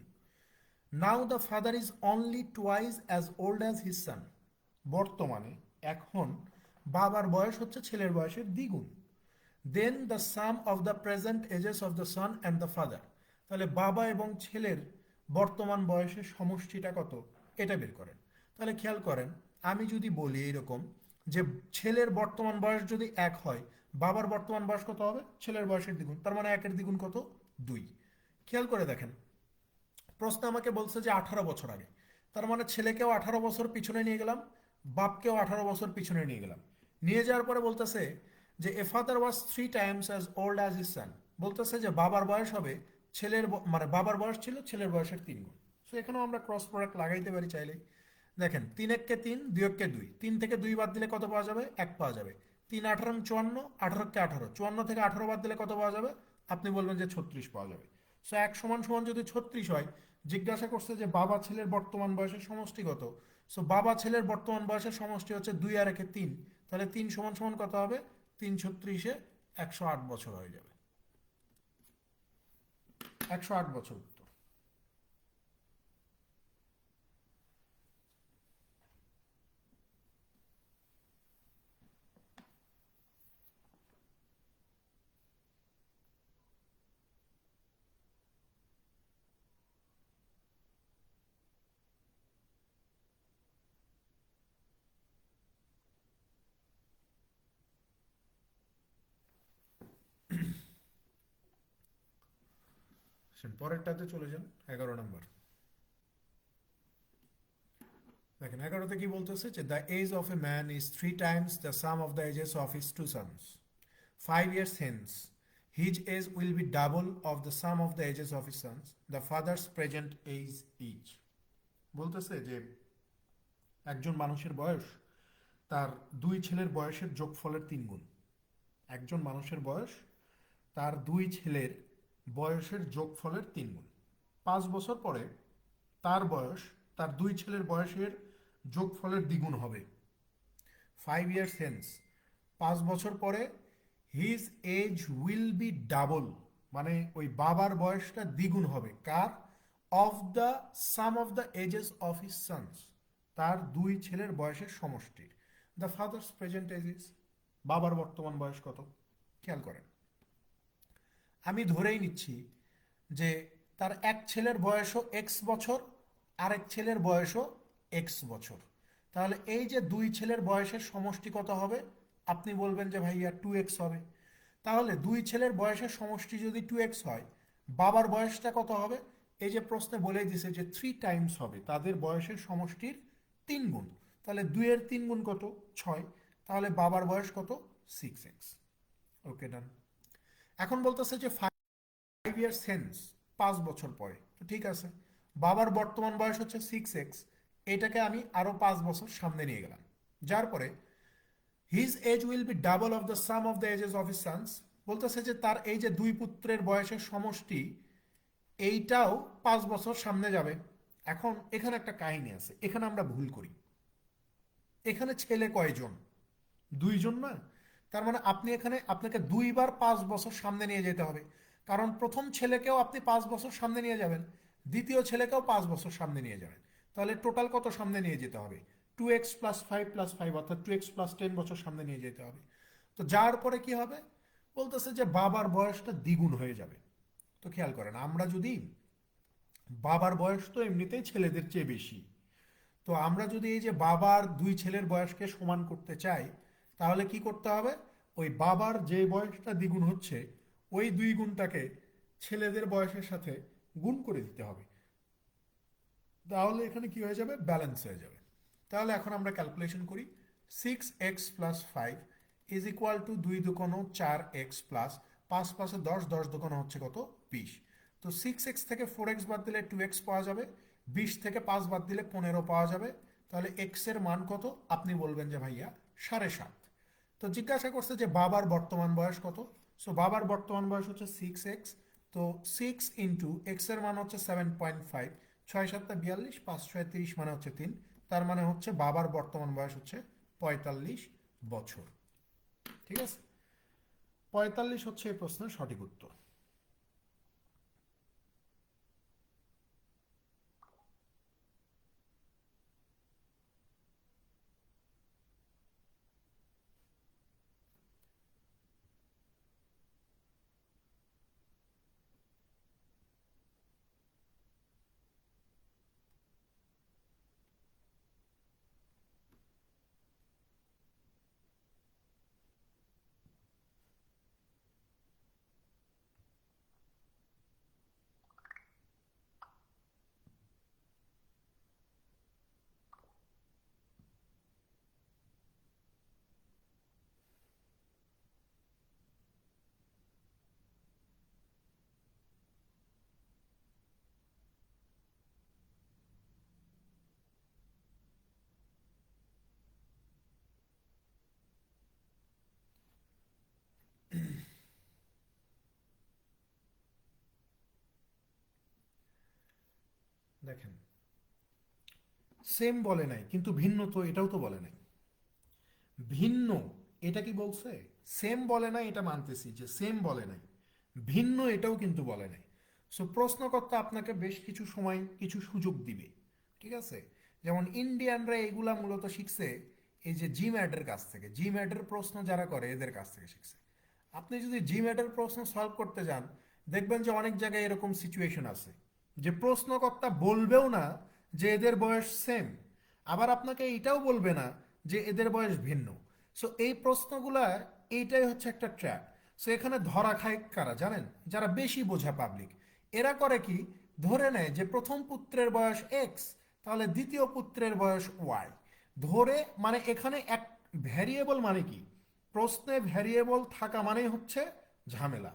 Now the father is only twice as old as his son. বর্তমানে, এখন, বাবার বয়স হচ্ছে ছেলের বয়সের দ্বিগুণ। Then the sum of the present ages of the son and the father. তাহলে বাবা এবং ছেলের বর্তমান বয়সের সমষ্টিটা কত, এটা বের করেন। তাহলে খেয়াল করেন, আমি যদি বলি এরকম যে ছেলের বর্তমান বয়স যদি 1 হয়, বাবার বর্তমান বয়স কত হবে, ছেলের বয়সের দ্বিগুণ, তার মানে 1-এর দ্বিগুণ কত, 2। খেয়াল করে দেখেন, প্রশ্ন আমাকে বলছে যে 18 বছর আগে, তার মানে ছেলেকেও 18 বছর পিছনে নিয়ে গেলাম, বাপকেও 18 বছর পিছনে নিয়ে গেলাম। নিয়ে যাওয়ার পরে বলতেছে যে এ father was 3 times as old as his সান। বলতেছে যে বাবার বয়স হবে মানে বাবার বয়স ছিল ছেলের বয়সের 3 গুণ। সো এখানেও আমরা ক্রস প্রোডাক্ট লাগাইতে পারি চাইলেই। দেখেন, 3 1 কে 3, 2 1 কে 2, 3 থেকে 2 বাদ দিলে কত পাওয়া যাবে, 1 পাওয়া যাবে। 3 18 54, 18 কে 18, 54 থেকে 18 বাদ দিলে কত পাওয়া যাবে, আপনি বলবেন যে 36 পাওয়া যাবে। সো 1 সমান সমান যদি 36 হয়, জিজ্ঞাসা করছে যে বাবা ছেলের বর্তমান বয়সের সমষ্টি কত। সো বাবা ছেলের বর্তমান বয়সের সমষ্টি হচ্ছে 2 আর 1-এ 3, তাহলে 3 সমান সমান কত হবে, 3 36-এ 108 বছর হয়ে যাবে। 108 বছর উত্তর। পরেরটাতে চলে যান, 11 নম্বর। দেখেন 11তে কি বলতেছে যে the age of a man is 3 times the sum of the ages of his 2 sons. 5 years hence his age will be double of the sum of the ages of his sons, the father's present age each। বলতেছে যে একজন মানুষের বয়স তার 2 ছেলের বয়সের যোগফলের 3 গুণ। একজন মানুষের বয়স তার 2 ছেলের বয়সের যোগফলের 3 গুণ। 5 বছর পরে তার বয়স তার 2 ছেলের বয়সের যোগফলের দ্বিগুণ হবে। 5 years hence, 5 বছর পরে, his age will be double, মানে ওই বাবার বয়সটা দ্বিগুণ হবে কার, of the sum of the ages of his sons, তার 2 ছেলের বয়সের সমষ্টির। The father's present age is, বাবার বর্তমান বয়স কত। খেয়াল করেন, আমি ধরেই নিচ্ছি যে তার এক ছেলের বয়সও এক্স বছর, আরেক ছেলের বয়সও এক্স বছর। তাহলে এই যে দুই ছেলের বয়সের সমষ্টি কত হবে? আপনি বলবেন যে ভাইয়া 2x হবে। তাহলে দুই ছেলের বয়সের সমষ্টি যদি 2x হয়, বাবার বয়সটা কত হবে? এই যে প্রশ্নে বলেই দিছে যে 3 টাইমস হবে, তাদের বয়সের সমষ্টির 3 গুণ। তাহলে 2-এর 3 গুণ কত? 6। তাহলে বাবার বয়স কত? 6x। ওকে, ডান। এখন বলতেছে যে 5 ইয়ার্স হেন্স, 5 বছর পরে। তো ঠিক আছে, বাবার বর্তমান বয়স হচ্ছে 6x, এটাকে আমি আরো 5 বছর সামনে নিয়ে গেলাম, যার পরে his age will be double of the sum of the ages of his sons. বলতেছে যে তার এই যে দুই পুত্রের বয়সের সমষ্টি, এইটাও 5 বছর সামনে যাবে। এখন এখানে একটা কাহিনী আছে, এখানে আমরা ভুল করি। এখানে ছেলে কয়জন? 2জন না? তার মানে আপনি এখানে আপনাকে দুইবার 5 বছর সামনে নিয়ে যেতে হবে, কারণ প্রথম ছেলেকেও আপনি 5 বছর সামনে নিয়ে যাবেন, দ্বিতীয় ছেলেকেও 5 বছর সামনে নিয়ে যাবেন। তাহলে টোটাল কত সামনে নিয়ে যেতে হবে? 2x+5+5, অর্থাৎ 2x+10 বছর সামনে নিয়ে যেতে হবে। তো যার পরে কি হবে? বলতেছে যে বাবার বয়সটা দ্বিগুণ হয়ে যাবে। তো খেয়াল করেন, আমরা যদি বাবার বয়স তো এমনিতেই ছেলেদের চেয়ে বেশি, তো আমরা যদি এই যে বাবার দুই ছেলের বয়সকে সমান করতে চাই, তাহলে কি করতে হবে? ওই বাবার যে বয়সটা দ্বিগুণ হচ্ছে, ওই 2 গুণটাকে ছেলেদের বয়সের সাথে গুণ করে দিতে হবে। তাহলে এখানে কি হয়ে যাবে? ব্যালেন্স হয়ে যাবে। তাহলে এখন আমরা ক্যালকুলেশন করি। 6x+5 is equal two 2×4x plus 5×5=10, 10×2 হচ্ছে কত? 20। তো 6x থেকে 4x বাদ দিলে 2x পাওয়া যাবে, 20 থেকে 5 বাদ দিলে 15 পাওয়া যাবে। তাহলে x এর মান কত? আপনি বলবেন যে ভাইয়া 7.5। তো জিজ্ঞাসা করছে যে বাবার বর্তমান বয়স কত। সো বাবার বর্তমান বয়স হচ্ছে 6x। তো 6 × এর মান হচ্ছে 7.5, 6×7=42, 5×6=30, মানে হচ্ছে 3। তার মানে হচ্ছে বাবার বর্তমান বয়স হচ্ছে 45 বছর। ঠিক আছে, 45 হচ্ছে এই প্রশ্নের সঠিক উত্তর। দেখেন, সেম বলে নাই কিন্তু ভিন্ন, তো এটাও তো বলে নাই। ভিন্ন, এটা কি বলছে? সেম বলে নাই, এটা মানতেছি যে সেম বলে নাই। ভিন্ন, এটাও কিন্তু বলে নাই। সো প্রশ্নকর্তা আপনাকে বেশ কিছু সময় কিছু সুযোগ দিবে। ঠিক আছে, যেমন ইন্ডিয়ানরা এগুলা মূলত শিখছে এই যে জিম্যাটের কাছ থেকে, জিম্যাটের প্রশ্ন যারা করে এদের কাছ থেকে শিখছে। আপনি যদি জিম্যাটের প্রশ্ন সলভ করতে যান, দেখবেন যে অনেক জায়গায় এরকম সিচুয়েশন আছে যে প্রশ্নকর্তা বলবেও না যে এদের বয়স সেম, আবার আপনাকে এইটাও বলবে না যে এদের বয়স ভিন্ন। সো এই প্রশ্নগুলা, এইটাই হচ্ছে একটা ট্র্যাপ। সো এখানে ধরা খায় কারা জানেন? যারা বেশি বোঝা পাবলিক। এরা করে কি, ধরে নেয় যে প্রথম পুত্রের বয়স এক্স, তাহলে দ্বিতীয় পুত্রের বয়স ওয়াই। ধরে মানে এখানে এক ভ্যারিয়েবল মানে কি, প্রশ্নে ভ্যারিয়েবল থাকা মানেই হচ্ছে ঝামেলা।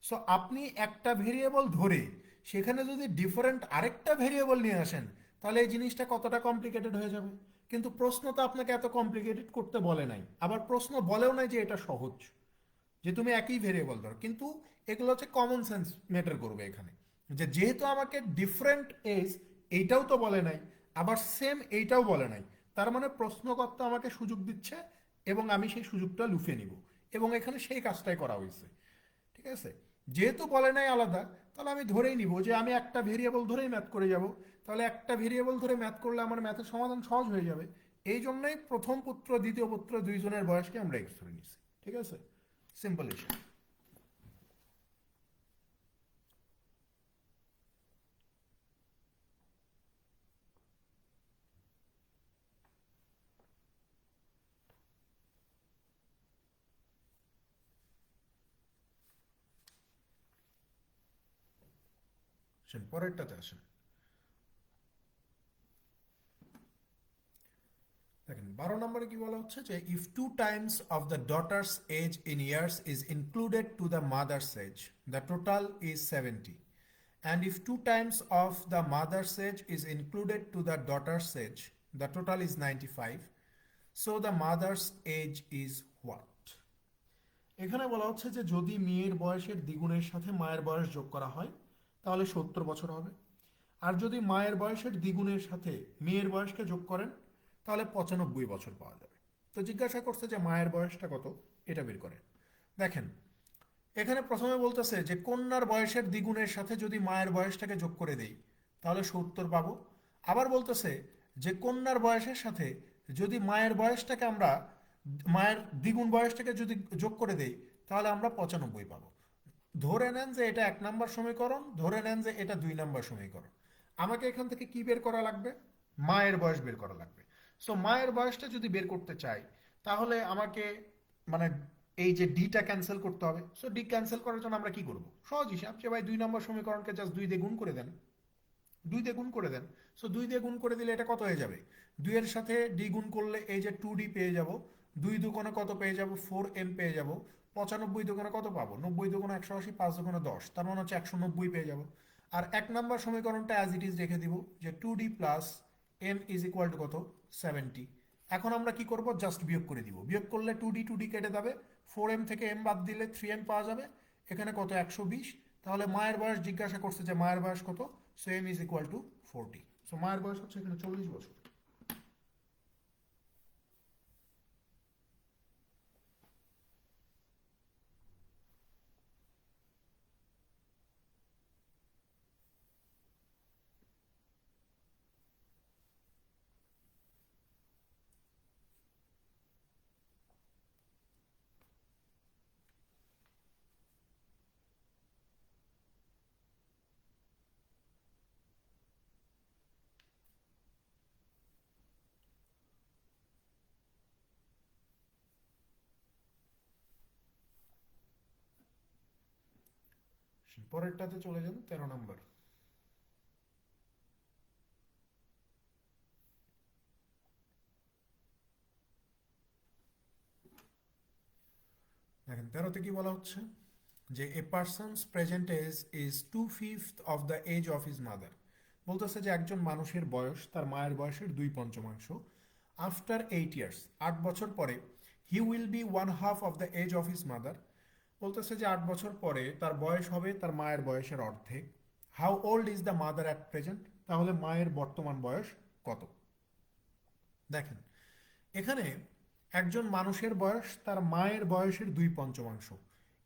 সো আপনি একটা ভেরিয়েবল ধরে সেখানে যদি ডিফারেন্ট আরেকটা ভেরিয়েবল নিয়ে আসেন, তাহলে এই জিনিসটা কতটা কমপ্লিকেটেড হয়ে যাবে। কিন্তু প্রশ্ন তো আপনাকে এত কমপ্লিকেটেড করতে বলে নাই, আবার প্রশ্ন বলেও নাই যে এটা সহজ, যে তুমি একই ভেরিয়েবল ধরো। কিন্তু এগুলো হচ্ছে কমন সেন্স ম্যাটার করবে এখানে, যে যেহেতু আমাকে ডিফারেন্ট এজ এইটাও তো বলে নাই, আবার সেম এইটাও বলে নাই, তার মানে প্রশ্নকর্তা আমাকে সুযোগ দিচ্ছে এবং আমি সেই সুযোগটা লুফে নিব, এবং এখানে সেই কাজটাই করা হয়েছে। ঠিক আছে, যেহেতু বলে নাই আলাদা, তাহলে আমি ধরেই নিব যে আমি একটা ভেরিয়েবল ধরেই ম্যাথ করে যাব। তাহলে একটা ভেরিয়েবল ধরে ম্যাথ করলে আমার ম্যাথের সমাধান সহজ হয়ে যাবে। এই জন্যই প্রথম পুত্র দ্বিতীয় পুত্র দুইজনের বয়সকে আমরা এক্স ধরে নিচ্ছি। ঠিক আছে, সিম্পল ইস্যু। পরেরটাতে আসেন। দেখেন 12 নম্বরে কি বলা হচ্ছে যে if 2 times of the daughter's age in years is included to the mother's age, the total is 70. And if 2 times of the mother's age is included to the daughter's age, the total is 95. So the mother's age is what? এখানে বলা হচ্ছে যে যদি মেয়ের বয়সের দ্বিগুণের সাথে মায়ের বয়স যোগ করা হয় তাহলে 70 বছর হবে। আর যদি মায়ের বয়সের দ্বিগুণের সাথে মেয়ের বয়সকে যোগ করেন তাহলে 95 বছর পাওয়া যাবে। তো জিজ্ঞাসা করছে যে মায়ের বয়সটা কত, এটা বের করেন। দেখেন এখানে প্রথমে বলতেছে যে কন্যার বয়সের দ্বিগুণের সাথে যদি মায়ের বয়সটাকে যোগ করে দেই তাহলে 70 পাবো। আবার বলতেছে যে কন্যার বয়সের সাথে যদি মায়ের বয়সটাকে আমরা মায়ের দ্বিগুণ বয়সটাকে যদি যোগ করে দেই তাহলে আমরা 95 পাবো। ধরে নেন যে এটা 1 নম্বর সমীকরণ, ধরে নেন যে এটা 2 নম্বর সমীকরণ। আমাকে এখান থেকে কি বের করা লাগবে? মায়ের বয়স বের করা লাগবে। সো মায়ের বয়সটা যদি বের করতে চাই তাহলে আমাকে মানে এই যে ডিটা ক্যান্সেল করতে হবে। সো ডি ক্যান্সেল করার জন্য আমরা কি করব? সহজ হিসাব যে ভাই 2 নম্বর সমীকরণকে জাস্ট 2 দিয়ে গুণ করে দেন, 2 দিয়ে গুণ করে দেন। সো 2 দিয়ে গুণ করে দিলে এটা কত হয়ে যাবে? 2 এর সাথে ডি গুণ করলে এই যে 2d পেয়ে যাব, 2 দুগুণে কত পেয়ে যাব? 4m পেয়ে যাব। 95 দুগুণে কত পাবো? 90 দুগুণে 180, 5 দুগুণে 10, তার মানে হচ্ছে 190 পেয়ে যাব। আর 1 নম্বর সমীকরণটা অ্যাজ ইট ইজ রেখে দিব যে 2d plus m is equal to কত? 70। এখন আমরা কি করব? জাস্ট বিয়োগ করে দিব। বিয়োগ করলে 2d কেটে যাবে, 4m থেকে m বাদ দিলে 3m পাওয়া যাবে। এখানে কত? 120। তাহলে মায়ের বয়স জিজ্ঞাসা করছে যে মায়ের বয়স কত? So m is equal two 40। So মায়ের বয়স হচ্ছে এখানে 40 বছর। পরেরটাতে চলে যান, 13 নম্বর। দেখেন 13তে কি বলা হচ্ছে যে a person's present age is 2/5 of the age of his mother. বলতেছে যে একজন মানুষের বয়স তার মায়ের বয়সের 2/5। আফটার 8 ইয়ার্স, 8 বছর পরে, he will be 1/2 of the age of his mother. বলতেছে যে 8 বছর পরে তার বয়স হবে তার মায়ের বয়সের অর্ধেক। How old is the mother at present? তাহলে মায়ের বর্তমান বয়স কত? দেখেন এখানে একজন মানুষের বয়স তার মায়ের বয়সের 2/5।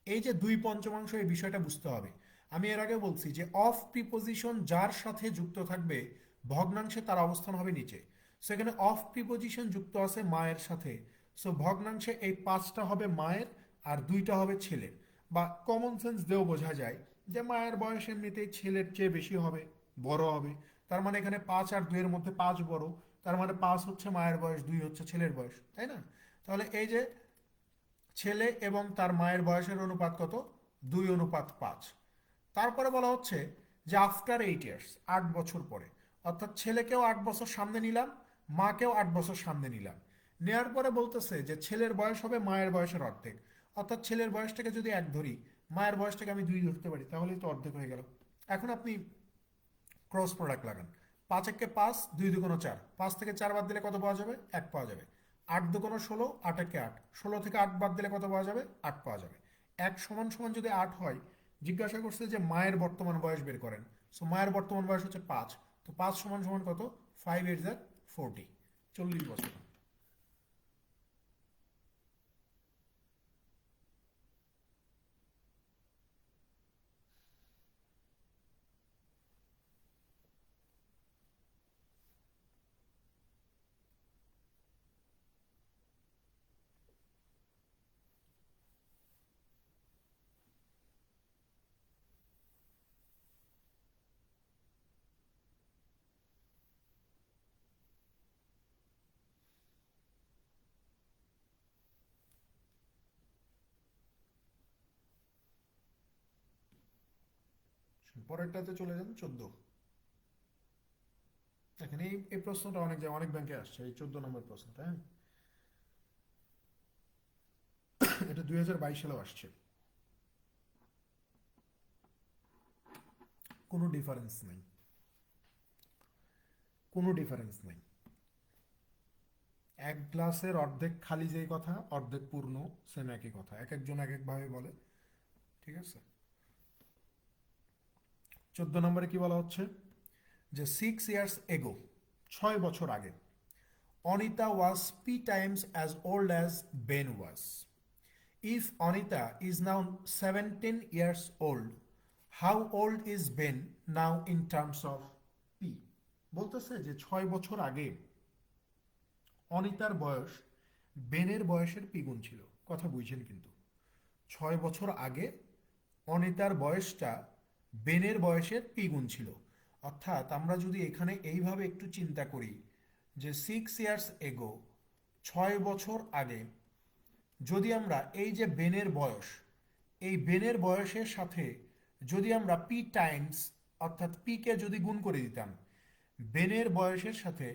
এই যে 2/5 এই বিষয়টা বুঝতে হবে। আমি এর আগে বলছি যে অফ প্রিপোজিশন যার সাথে যুক্ত থাকবে ভগ্নাংশে তার অবস্থান হবে নিচে। সো এখানে অফ প্রিপোজিশন যুক্ত আছে মায়ের সাথে। সো ভগ্নাংশে এই 5টা হবে মায়ের আর 2টা হবে ছেলের। বা কমন সেন্স দিয়েও বোঝা যায় যে মায়ের বয়স এমনিতেই ছেলের চেয়ে বেশি হবে, বড় হবে। তার মানে এখানে 5 আর 2 এর মধ্যে 5 বড়। তার মানে 5 হচ্ছে মায়ের বয়স, 2 হচ্ছে ছেলের বয়স, তাই না? তাহলে এই যে ছেলে এবং তার মায়ের বয়সের অনুপাত কত? 2:5। তারপরে বলা হচ্ছে যে আফটার 8 ইয়ার্স, 8 বছর পরে, অর্থাৎ ছেলেকেও 8 বছর সামনে নিলাম, মাকেও 8 বছর সামনে নিলাম। নেয়ার পরে বলতেছে যে ছেলের বয়স হবে মায়ের বয়সের অর্ধেক। অর্থাৎ ছেলের বয়সটাকে যদি 1 ধরি, মায়ের বয়সটাকে আমি 2 ধরতে পারি, তাহলেই তো অর্ধেক হয়ে গেল। এখন আপনি ক্রস প্রোডাক্ট লাগান। 5 একে 5, 2 দুগুণ 4, 5 থেকে 4 বাদ দিলে কত পাওয়া যাবে? 1 পাওয়া যাবে। 8 দুগুণ 16, 8 একে 8, 16 থেকে 8 বাদ দিলে কত পাওয়া যাবে? 8 পাওয়া যাবে। 1 সমান সমান যদি 8 হয়, জিজ্ঞাসা করছে যে মায়ের বর্তমান বয়স বের করেন। সো মায়ের বর্তমান বয়স হচ্ছে 5। তো 5 সমান সমান কত? 5 8 40, 40 বছর। পরেরটাতে চলে যান 14। দেখেন এই প্রশ্নটা অনেক জায়গায় অনেক ব্যাংকে আসছে, এই 14 নম্বর প্রশ্নটা। হ্যাঁ, এটা 2022 সালেও আসছে। কোনো ডিফারেন্স নেই, কোনো ডিফারেন্স নেই। এক গ্লাসের অর্ধেক খালি যেই কথা, অর্ধেক পূর্ণ সেম একই কথা, এক একজন এক একভাবে বলে। ঠিক আছে। 14 নম্বরে কি বলা হচ্ছে যে 6 years ago, 6 বছর আগে, Anita was P times as old as Ben was. If Anita is now 17 years old, how old is Ben now in terms of P. বলতেছে যে 6 বছর আগে অনিতার বয়স বেনের বয়সের দ্বিগুণ ছিল। কথা বুঝছেন কিন্তু, 6 বছর আগে অনিতার বয়সটা বেনের বয়সের দ্বিগুণ ছিল। অর্থাৎ আমরা যদি এখানে এইভাবে একটু চিন্তা করি যে 6 years ago, 6 বছর আগে, যদি আমরা এই যে বেনের বয়স, এই বেনের বয়সের সাথে যদি আমরা পি টাইমস, অর্থাৎ পিকে যদি গুণ করে দিতাম, বেনের বয়সের সাথে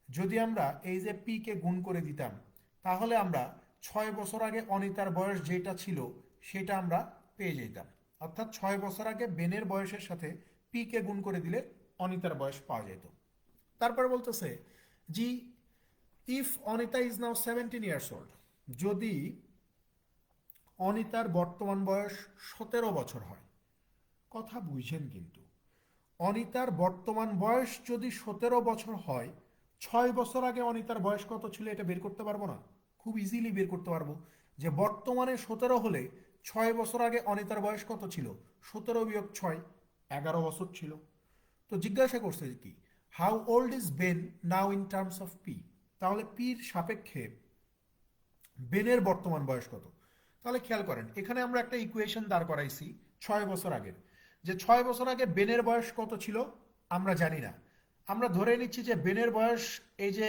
যদি আমরা এই যে পিকে গুণ করে দিতাম, তাহলে আমরা 6 বছর আগে অনিতার বয়স যেটা ছিল সেটা আমরা পেয়ে যেতাম। অর্থাৎ 6 বছর আগে বেনের বয়সের সাথে পিকে গুণ করে দিলে অনিতার বয়স পাওয়া যেত। তারপর বলতেছে জি, if Anita is now 17 years old, যদি অনিতার বর্তমান বয়স 17 বছর হয়। কথা বুঝেন কিন্তু, অনিতার বর্তমান বয়স যদি 17 বছর হয়, 6 বছর আগে অনিতার বয়স কত ছিল এটা বের করতে পারবো না? খুব ইজিলি বের করতে পারবো যে বর্তমানে 17 হলে 6 বছর আগে অনিতার বয়স কত ছিল? 17 বিয়োগ 6, 11 বছর ছিল। তো জিজ্ঞাসা করছে কি, how old is Ben now in terms of P. তাহলে পির সাপেক্ষে বেনের বর্তমান বয়স কত? তাহলে খেয়াল করেন, এখানে আমরা একটা ইকুয়েশন দাঁড় করাইছি 6 বছর আগের, যে 6 বছর আগে বেনের বয়স কত ছিল আমরা জানি না। আমরা ধরে নিচ্ছি যে বেনের বয়স এই যে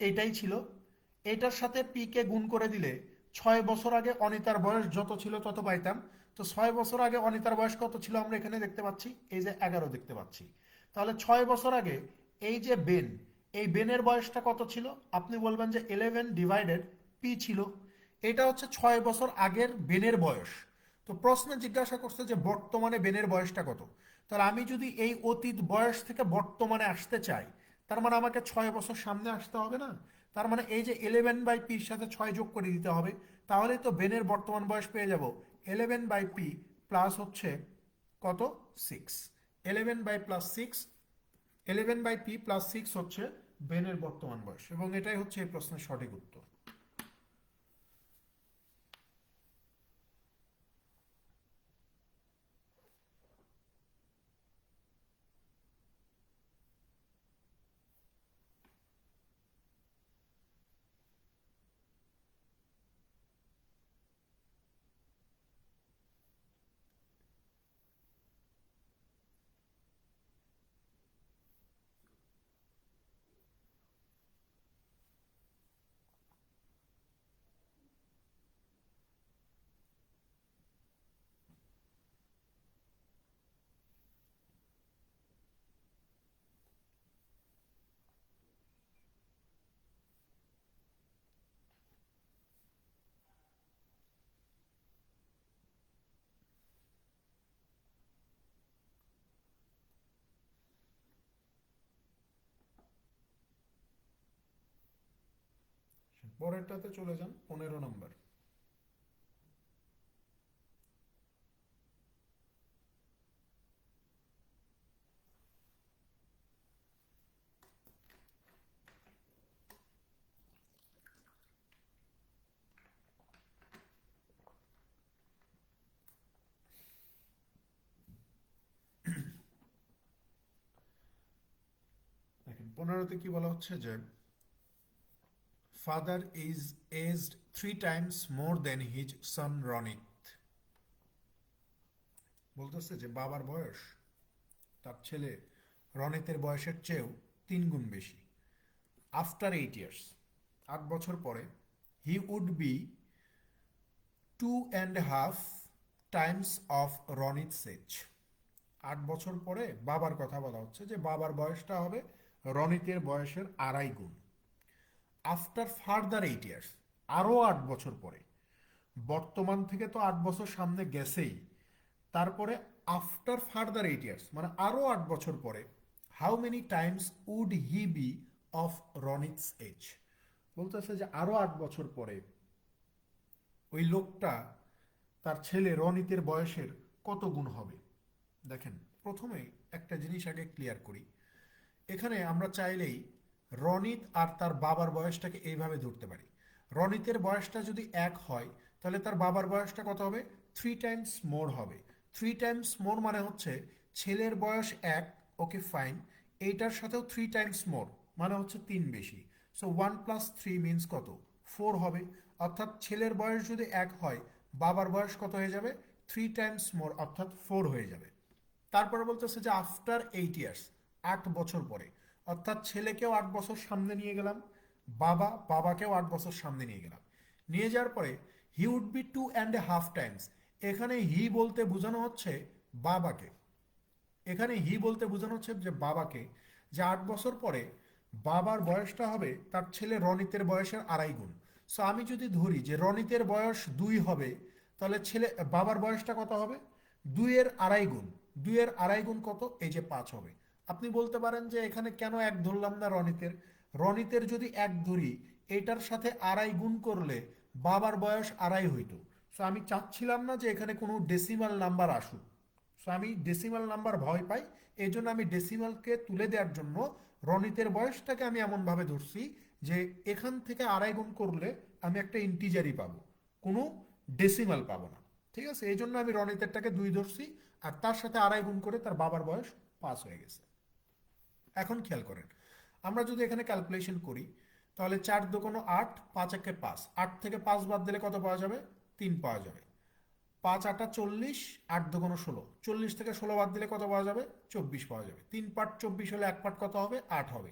এইটাই ছিল, এইটার সাথে পি কে গুণ করে দিলে 6 বছর আগে অনিতার বয়স যত ছিল তত পাইতাম। তো 6 বছর আগে অনিতার বয়স কত ছিল আমরা এখানে দেখতে পাচ্ছি, এই যে 11 দেখতে পাচ্ছি। তাহলে 6 বছর আগে এই যে বেন, এই বেনের বয়সটা কত ছিল? আপনি বলবেন যে 11 ডিভাইডেড পি ছিল। এটা হচ্ছে 6 বছর আগের বেনের বয়স। তো প্রশ্নে জিজ্ঞাসা করছে যে বর্তমানে বেনের বয়সটা কত। তাহলে আমি যদি এই অতীত বয়স থেকে বর্তমানে আসতে চাই, তার মানে আমাকে 6 বছর সামনে আসতে হবে না? তার মানে এই যে 11/পির সাথে 6 যোগ করে দিতে হবে, তাহলেই তো বেনের বর্তমান বয়স পেয়ে যাব। 11/পি প্লাস হচ্ছে কত? 6। 11/+6, 11/পি প্লাস 6 হচ্ছে বেনের বর্তমান বয়স, এবং এটাই হচ্ছে এই প্রশ্নের সঠিক উত্তর। পরেরটাতে চলে যান, 15 নম্বর। দেখেন 15তে কি বলা হচ্ছে যে father is aged 3 times more than his son Ronit. বলতেছে যে বাবার বয়স তার ছেলে রনিতের বয়সের চেয়েও 3 গুণ বেশি। আফটার 8 years, 8 বছর পরে, he would be 2.5 times of Ronit's age. 8 বছর পরে বাবার কথা বলা হচ্ছে, যে বাবার বয়সটা হবে রনিতের বয়সের আড়াই গুণ। আফটার ফার্দার 8 ইয়ার্স, আরও 8 বছর পরে, বর্তমান থেকে তো 8 বছর সামনে গেছেই, তারপরে আফটার ফার্দার 8 ইয়ার্স মানে আরও 8 বছর পরে, how many times would he be of Ronit's age. বলতেছে যে আরও 8 বছর পরে ওই লোকটা, তার ছেলে রনিতের বয়সের কত গুণ হবে। দেখেন, প্রথমে একটা জিনিস আগে ক্লিয়ার করি। এখানে আমরা চাইলেই রনিত আর তার বাবার বয়সটাকে এইভাবে ধরতে পারি। রনিতের বয়সটা যদি 1 হয়, তাহলে তার বাবার বয়সটা কত হবে? 3 টাইমস মোর হবে। 3 টাইমস মোর মানে হচ্ছে ছেলের বয়স 1, ওকে ফাইন, এইটার সাথেও 3 টাইমস মোর মানে হচ্ছে 3 বেশি। সো 1 + 3 মিনস কত? 4 হবে। অর্থাৎ ছেলের বয়স যদি 1 হয়, বাবার বয়স কত হয়ে যাবে? 3 টাইমস মোর, অর্থাৎ 4 হয়ে যাবে। তারপরে বলতেছে যে আফটার 8 ইয়ার্স, 8 বছর পরে, অর্থাৎ ছেলেকেও 8 বছর সামনে নিয়ে গেলাম, বাবাকেও 8 বছর সামনে নিয়ে গেলাম। নিয়ে যাওয়ার পরে হি উড বি 2.5 টাইমস। এখানে হি বলতে বোঝানো হচ্ছে বাবাকে। এখানে হি বলতে বোঝানো হচ্ছে যে বাবাকে, যে 8 বছর পরে বাবার বয়সটা হবে তার ছেলে রনিতের বয়সের আড়াই গুণ। সো আমি যদি ধরি যে রনিতের বয়স 2 হবে, তাহলে বাবার বয়সটা কত হবে? 2-এর আড়াই গুণ। 2-এর আড়াই গুণ কত? এই যে 5 হবে। আপনি বলতে পারেন যে এখানে কেন 1 ধরলাম না রনিতের? রনিতের যদি 1 ধরি, এটার সাথে আড়াই গুণ করলে বাবার বয়স আড়াই হইতো। সো আমি চাচ্ছিলাম না যে এখানে কোনো ডেসিমাল নাম্বার আসুক। সো আমি ডেসিমাল নাম্বার ভয় পাই, এই জন্য আমি ডেসিমালকে তুলে দেওয়ার জন্য রনিতের বয়সটাকে আমি এমনভাবে ধরছি যে এখান থেকে আড়াই গুণ করলে আমি একটা ইন্টিজারই পাবো, কোনো ডেসিমাল পাবো না। ঠিক আছে, এই জন্য আমি রনিতেরটাকে 2 ধরছি, আর তার সাথে আড়াই গুণ করে তার বাবার বয়স 5 হয়ে গেছে। এখন খেয়াল করেন, আমরা যদি এখানে ক্যালকুলেশন করি, তাহলে 4 × 2 = 8, 5 × 1 = 5, 8 থেকে 5 বাদ দিলে কত পাওয়া যাবে? 3 পাওয়া যাবে। 5 × 8 = 40, 8 × 2 = 16, 40 থেকে 16 বাদ দিলে কত পাওয়া যাবে? 24 পাওয়া যাবে। 3 পার্ট 24 হলে 1 পার্ট কত হবে? 8 হবে।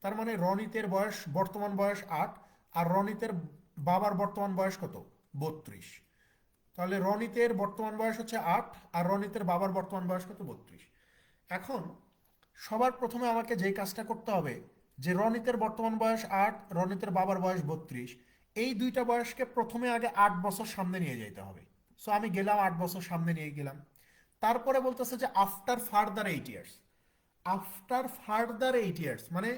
তার মানে রনিতের বয়স, বর্তমান বয়স 8, আর রনিতের বাবার বর্তমান বয়স কত? 32। তাহলে রনিতের বর্তমান বয়স হচ্ছে 8, আর রনিতের বাবার বর্তমান বয়স কত? 32। এখন সবার প্রথমে আমাকে যেই কাজটা করতে হবে, যে রনিতের বর্তমান বয়স 8, রনিতের বাবার বয়স 32, এই দুইটা বয়সকে প্রথমে আগে 8 বছর সামনে নিয়ে যেতে হবে। সো আমি গেলাম 8 বছর সামনে নিয়ে গেলাম। তারপরে বলতেছে যে after further 8 years. After further 8 years মানে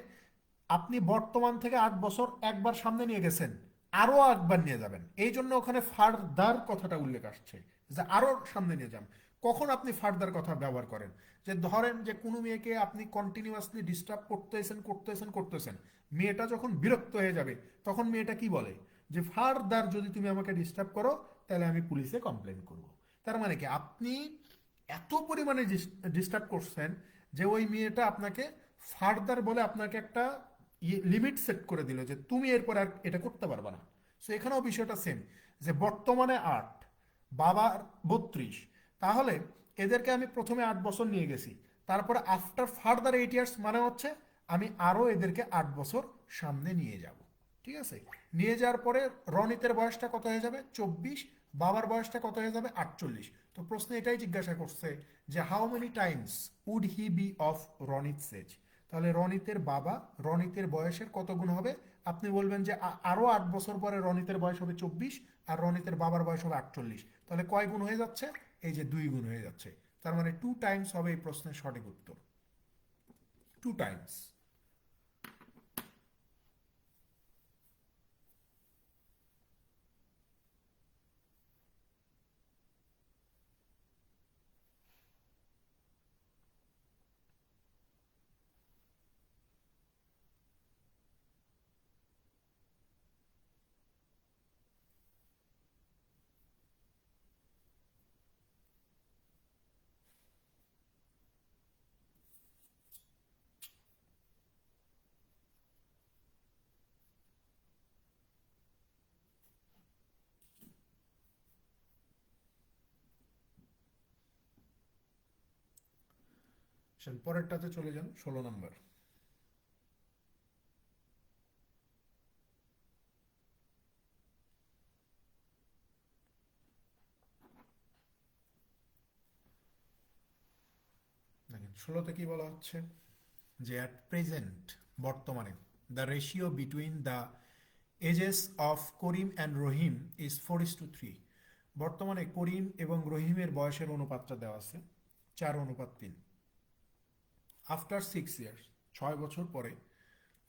আপনি বর্তমান থেকে 8 বছর একবার সামনে নিয়ে গেছেন, আরো একবার নিয়ে যাবেন, এই জন্য ওখানে ফার্দার কথাটা উল্লেখ আসছে, যে আরো সামনে নিয়ে যান। কখন আপনি ফার্দার কথা ব্যবহার করেন? যে ধরেন যে কোনো মেয়েকে আপনি কন্টিনিউয়াসলি ডিস্টার্ব করতেছেন করতেছেন করতেছেন, মেয়েটা যখন বিরক্ত হয়ে যাবে, তখন মেয়েটা কি বলে? যে ফার্দার যদি তুমি আমাকে ডিস্টার্ব করো, তাহলে আমি পুলিশে কমপ্লেন করব। তার মানে কি, আপনি এত পরিমাণে ডিস্টার্ব করছেন যে ওই মেয়েটা আপনাকে ফার্দার বলে আপনাকে একটা লিমিট সেট করে দিল, যে তুমি এরপর আর এটা করতে পারবে না। সো এখানেও বিষয়টা সেম, যে বর্তমানে 8, বাবার 32, তাহলে এদেরকে আমি প্রথমে 8 বছর নিয়ে গেছি, তারপরে আফটার ফার্দার 8 ইয়ার্স মানে হচ্ছে আমি আরো এদেরকে 8 বছর সামনে নিয়ে যাব। ঠিক আছে, নিয়ে যাওয়ার পরে রনিতের বয়সটা কত হয়ে যাবে? 24, বাবার বয়সটা কত হয়ে যাবে? 48। তো প্রশ্ন এটাই জিজ্ঞাসা করছে যে how many times would he be of Ronit's age. তাহলে রনিতের বাবা রনিতের বয়সের কত গুণ হবে? আপনি বলবেন যে আরো 8 বছর পরে রনিতের বয়স হবে 24, আর রনিতের বাবার বয়স হবে 48। তাহলে কয় গুণ হয়ে যাচ্ছে? এই যে 2 গুণ হয়ে যাচ্ছে। তার মানে 2 টাইমস হবে এই প্রশ্নের সঠিক উত্তর। 2 টাইমস। পরেরটাতে চলে যান, 16 নম্বর। ষোলোতে কি বলা হচ্ছে যে অ্যাট প্রেজেন্ট বর্তমানে the ratio between the ages of Karim and Rahim is 4:3। বর্তমানে করিম এবং রহিমের বয়সের অনুপাতটা দেওয়া আছে 4:3। আফটার 6 ইয়ার্স, 6 বছর পরে,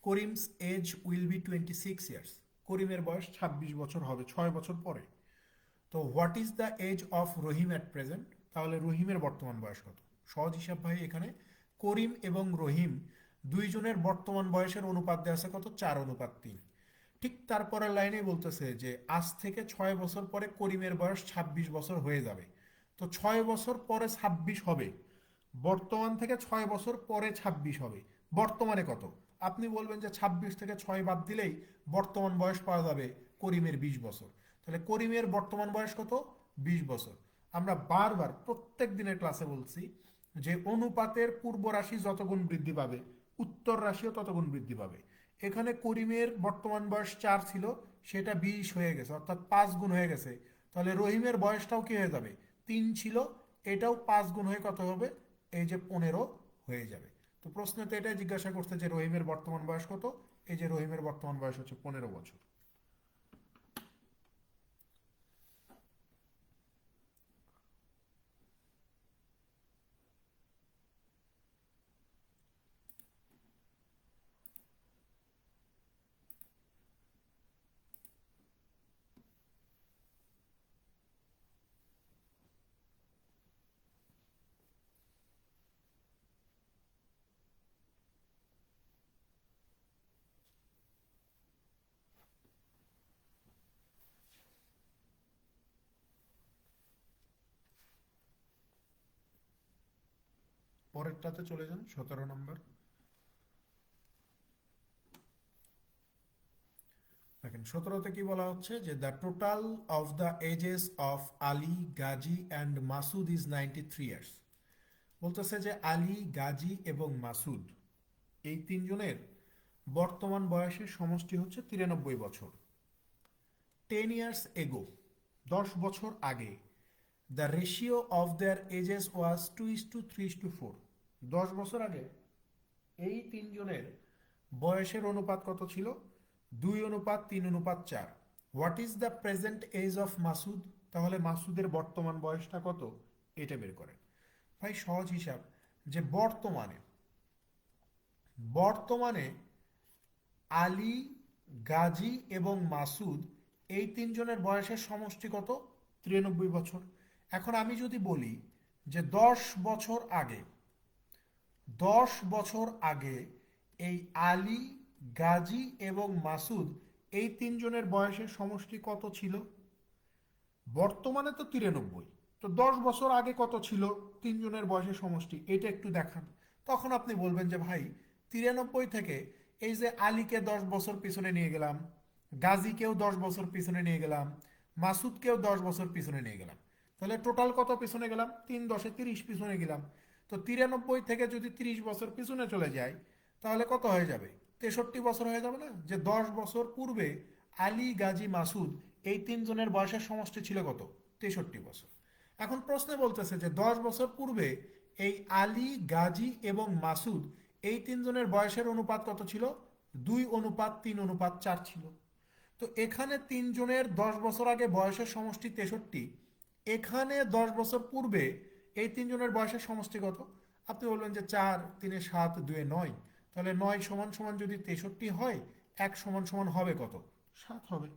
Karim's age will be 26 years. করিমের বয়স 26 বছর হবে 6 বছর পরে। তো what is the age of Rahim at present? তাহলে রহিমের বর্তমান বয়স কত? সহজ হিসাব ভাই, এখানে করিম এবং রহিম দুইজনের বর্তমান বয়সের অনুপাত দেওয়া আছে কত? 4:3। ঠিক তারপরের লাইনে বলতেছে যে আজ থেকে 6 বছর পরে করিমের বয়স 26 বছর হয়ে যাবে। তো 6 বছর পরে 26 হবে, বর্তমান থেকে 6 বছর পরে 26 হবে। বর্তমানে কত? আপনি বলবেন যে 26 থেকে 6 বাদ দিলেই বর্তমান বয়স পাওয়া যাবে করিমের 20 বছর। তাহলে করিমের বর্তমান বয়স কত? 20 বছর। আমরা বারবার প্রত্যেক দিনের ক্লাসে বলছি যে অনুপাতের পূর্ব রাশি যত গুণ বৃদ্ধি পাবে উত্তর রাশিও তত গুণ বৃদ্ধি পাবে। এখানে করিমের বর্তমান বয়স 4 ছিল, সেটা 20 হয়ে গেছে, অর্থাৎ 5 গুণ হয়ে গেছে। তাহলে রহিমের বয়সটাও কি হয়ে যাবে? 3 ছিল, এটাও 5 গুণ হয়ে কত হবে? এই যে 15 হয়ে যাবে। তো প্রশ্নে তো এটাই জিজ্ঞাসা করছে যে রহিমের বর্তমান বয়স কত? এই যে রহিমের বর্তমান বয়স হচ্ছে 15 বছর। পরেরটাতে চলে যান, 17 নম্বর। দেখেন 17তে কি বলা হচ্ছে যে the total of the ages of Ali, Gazi and Masud is 93 years. বলতেছে যে আলী, গাজী এবং মাসুদ এই তিনজনের বর্তমান বয়সের সমষ্টি হচ্ছে 93 বছর। 10 ইয়ার্স এগো, 10 বছর আগে, the ratio of their ages was 2:3:4। 10 বছর আগে এই তিনজনের বয়সের অনুপাত কত ছিল? 2:3:4। What is the present age of Masud? তাহলে মাসুদের বর্তমান বয়সটা কত? এটা বের করেন। ভাই সহজ হিসাব, যে বর্তমানে বর্তমানে আলী, গাজী এবং মাসুদ এই তিনজনের বয়সের সমষ্টি কত? 93 বছর। এখন আমি যদি বলি যে 10 বছর আগে, 10 বছর আগে এই আলী, গাজী এবং মাসুদ এই তিনজনের বয়সের সমষ্টি কত ছিল? বর্তমানে তো 93, তো 10 বছর আগে কত ছিল তিনজনের বয়সের সমষ্টি? এটা একটু দেখান। তখন আপনি বলবেন যে ভাই 93 থেকে এই যে আলীকে 10 বছর পিছনে নিয়ে গেলাম, গাজীকেও 10 বছর পিছনে নিয়ে গেলাম, মাসুদকেও 10 বছর পিছনে নিয়ে গেলাম, তাহলে টোটাল কত পিছনে গেলাম? 3×10=30 পিছনে গেলাম। তো 93 থেকে যদি 30 বছর পিছনে চলে যায় তাহলে কত হয়ে যাবে? 63 বছর হয়ে যাবে না? যে 10 বছর পূর্বে আলী, গাজী, মাসুদ এই তিনজনের বয়সের সমষ্টি ছিল কত? 63 বছর। এখন প্রশ্নে বলতেছে যে 10 বছর পূর্বে এই আলী, গাজী এবং মাসুদ এই তিনজনের বয়সের অনুপাত কত ছিল? 2:3:4 ছিল। তো এখানে তিনজনের 10 বছর আগে বয়সের সমষ্টি 63, এখানে 10 বছর পূর্বে এই তিনজনের বয়সের সমষ্টি কত? আপনি বলবেন যে 4, 3, 7, 2, 9। তাহলে 9 = যদি 63 হয়, 1 = হবে কত? 7 হবে।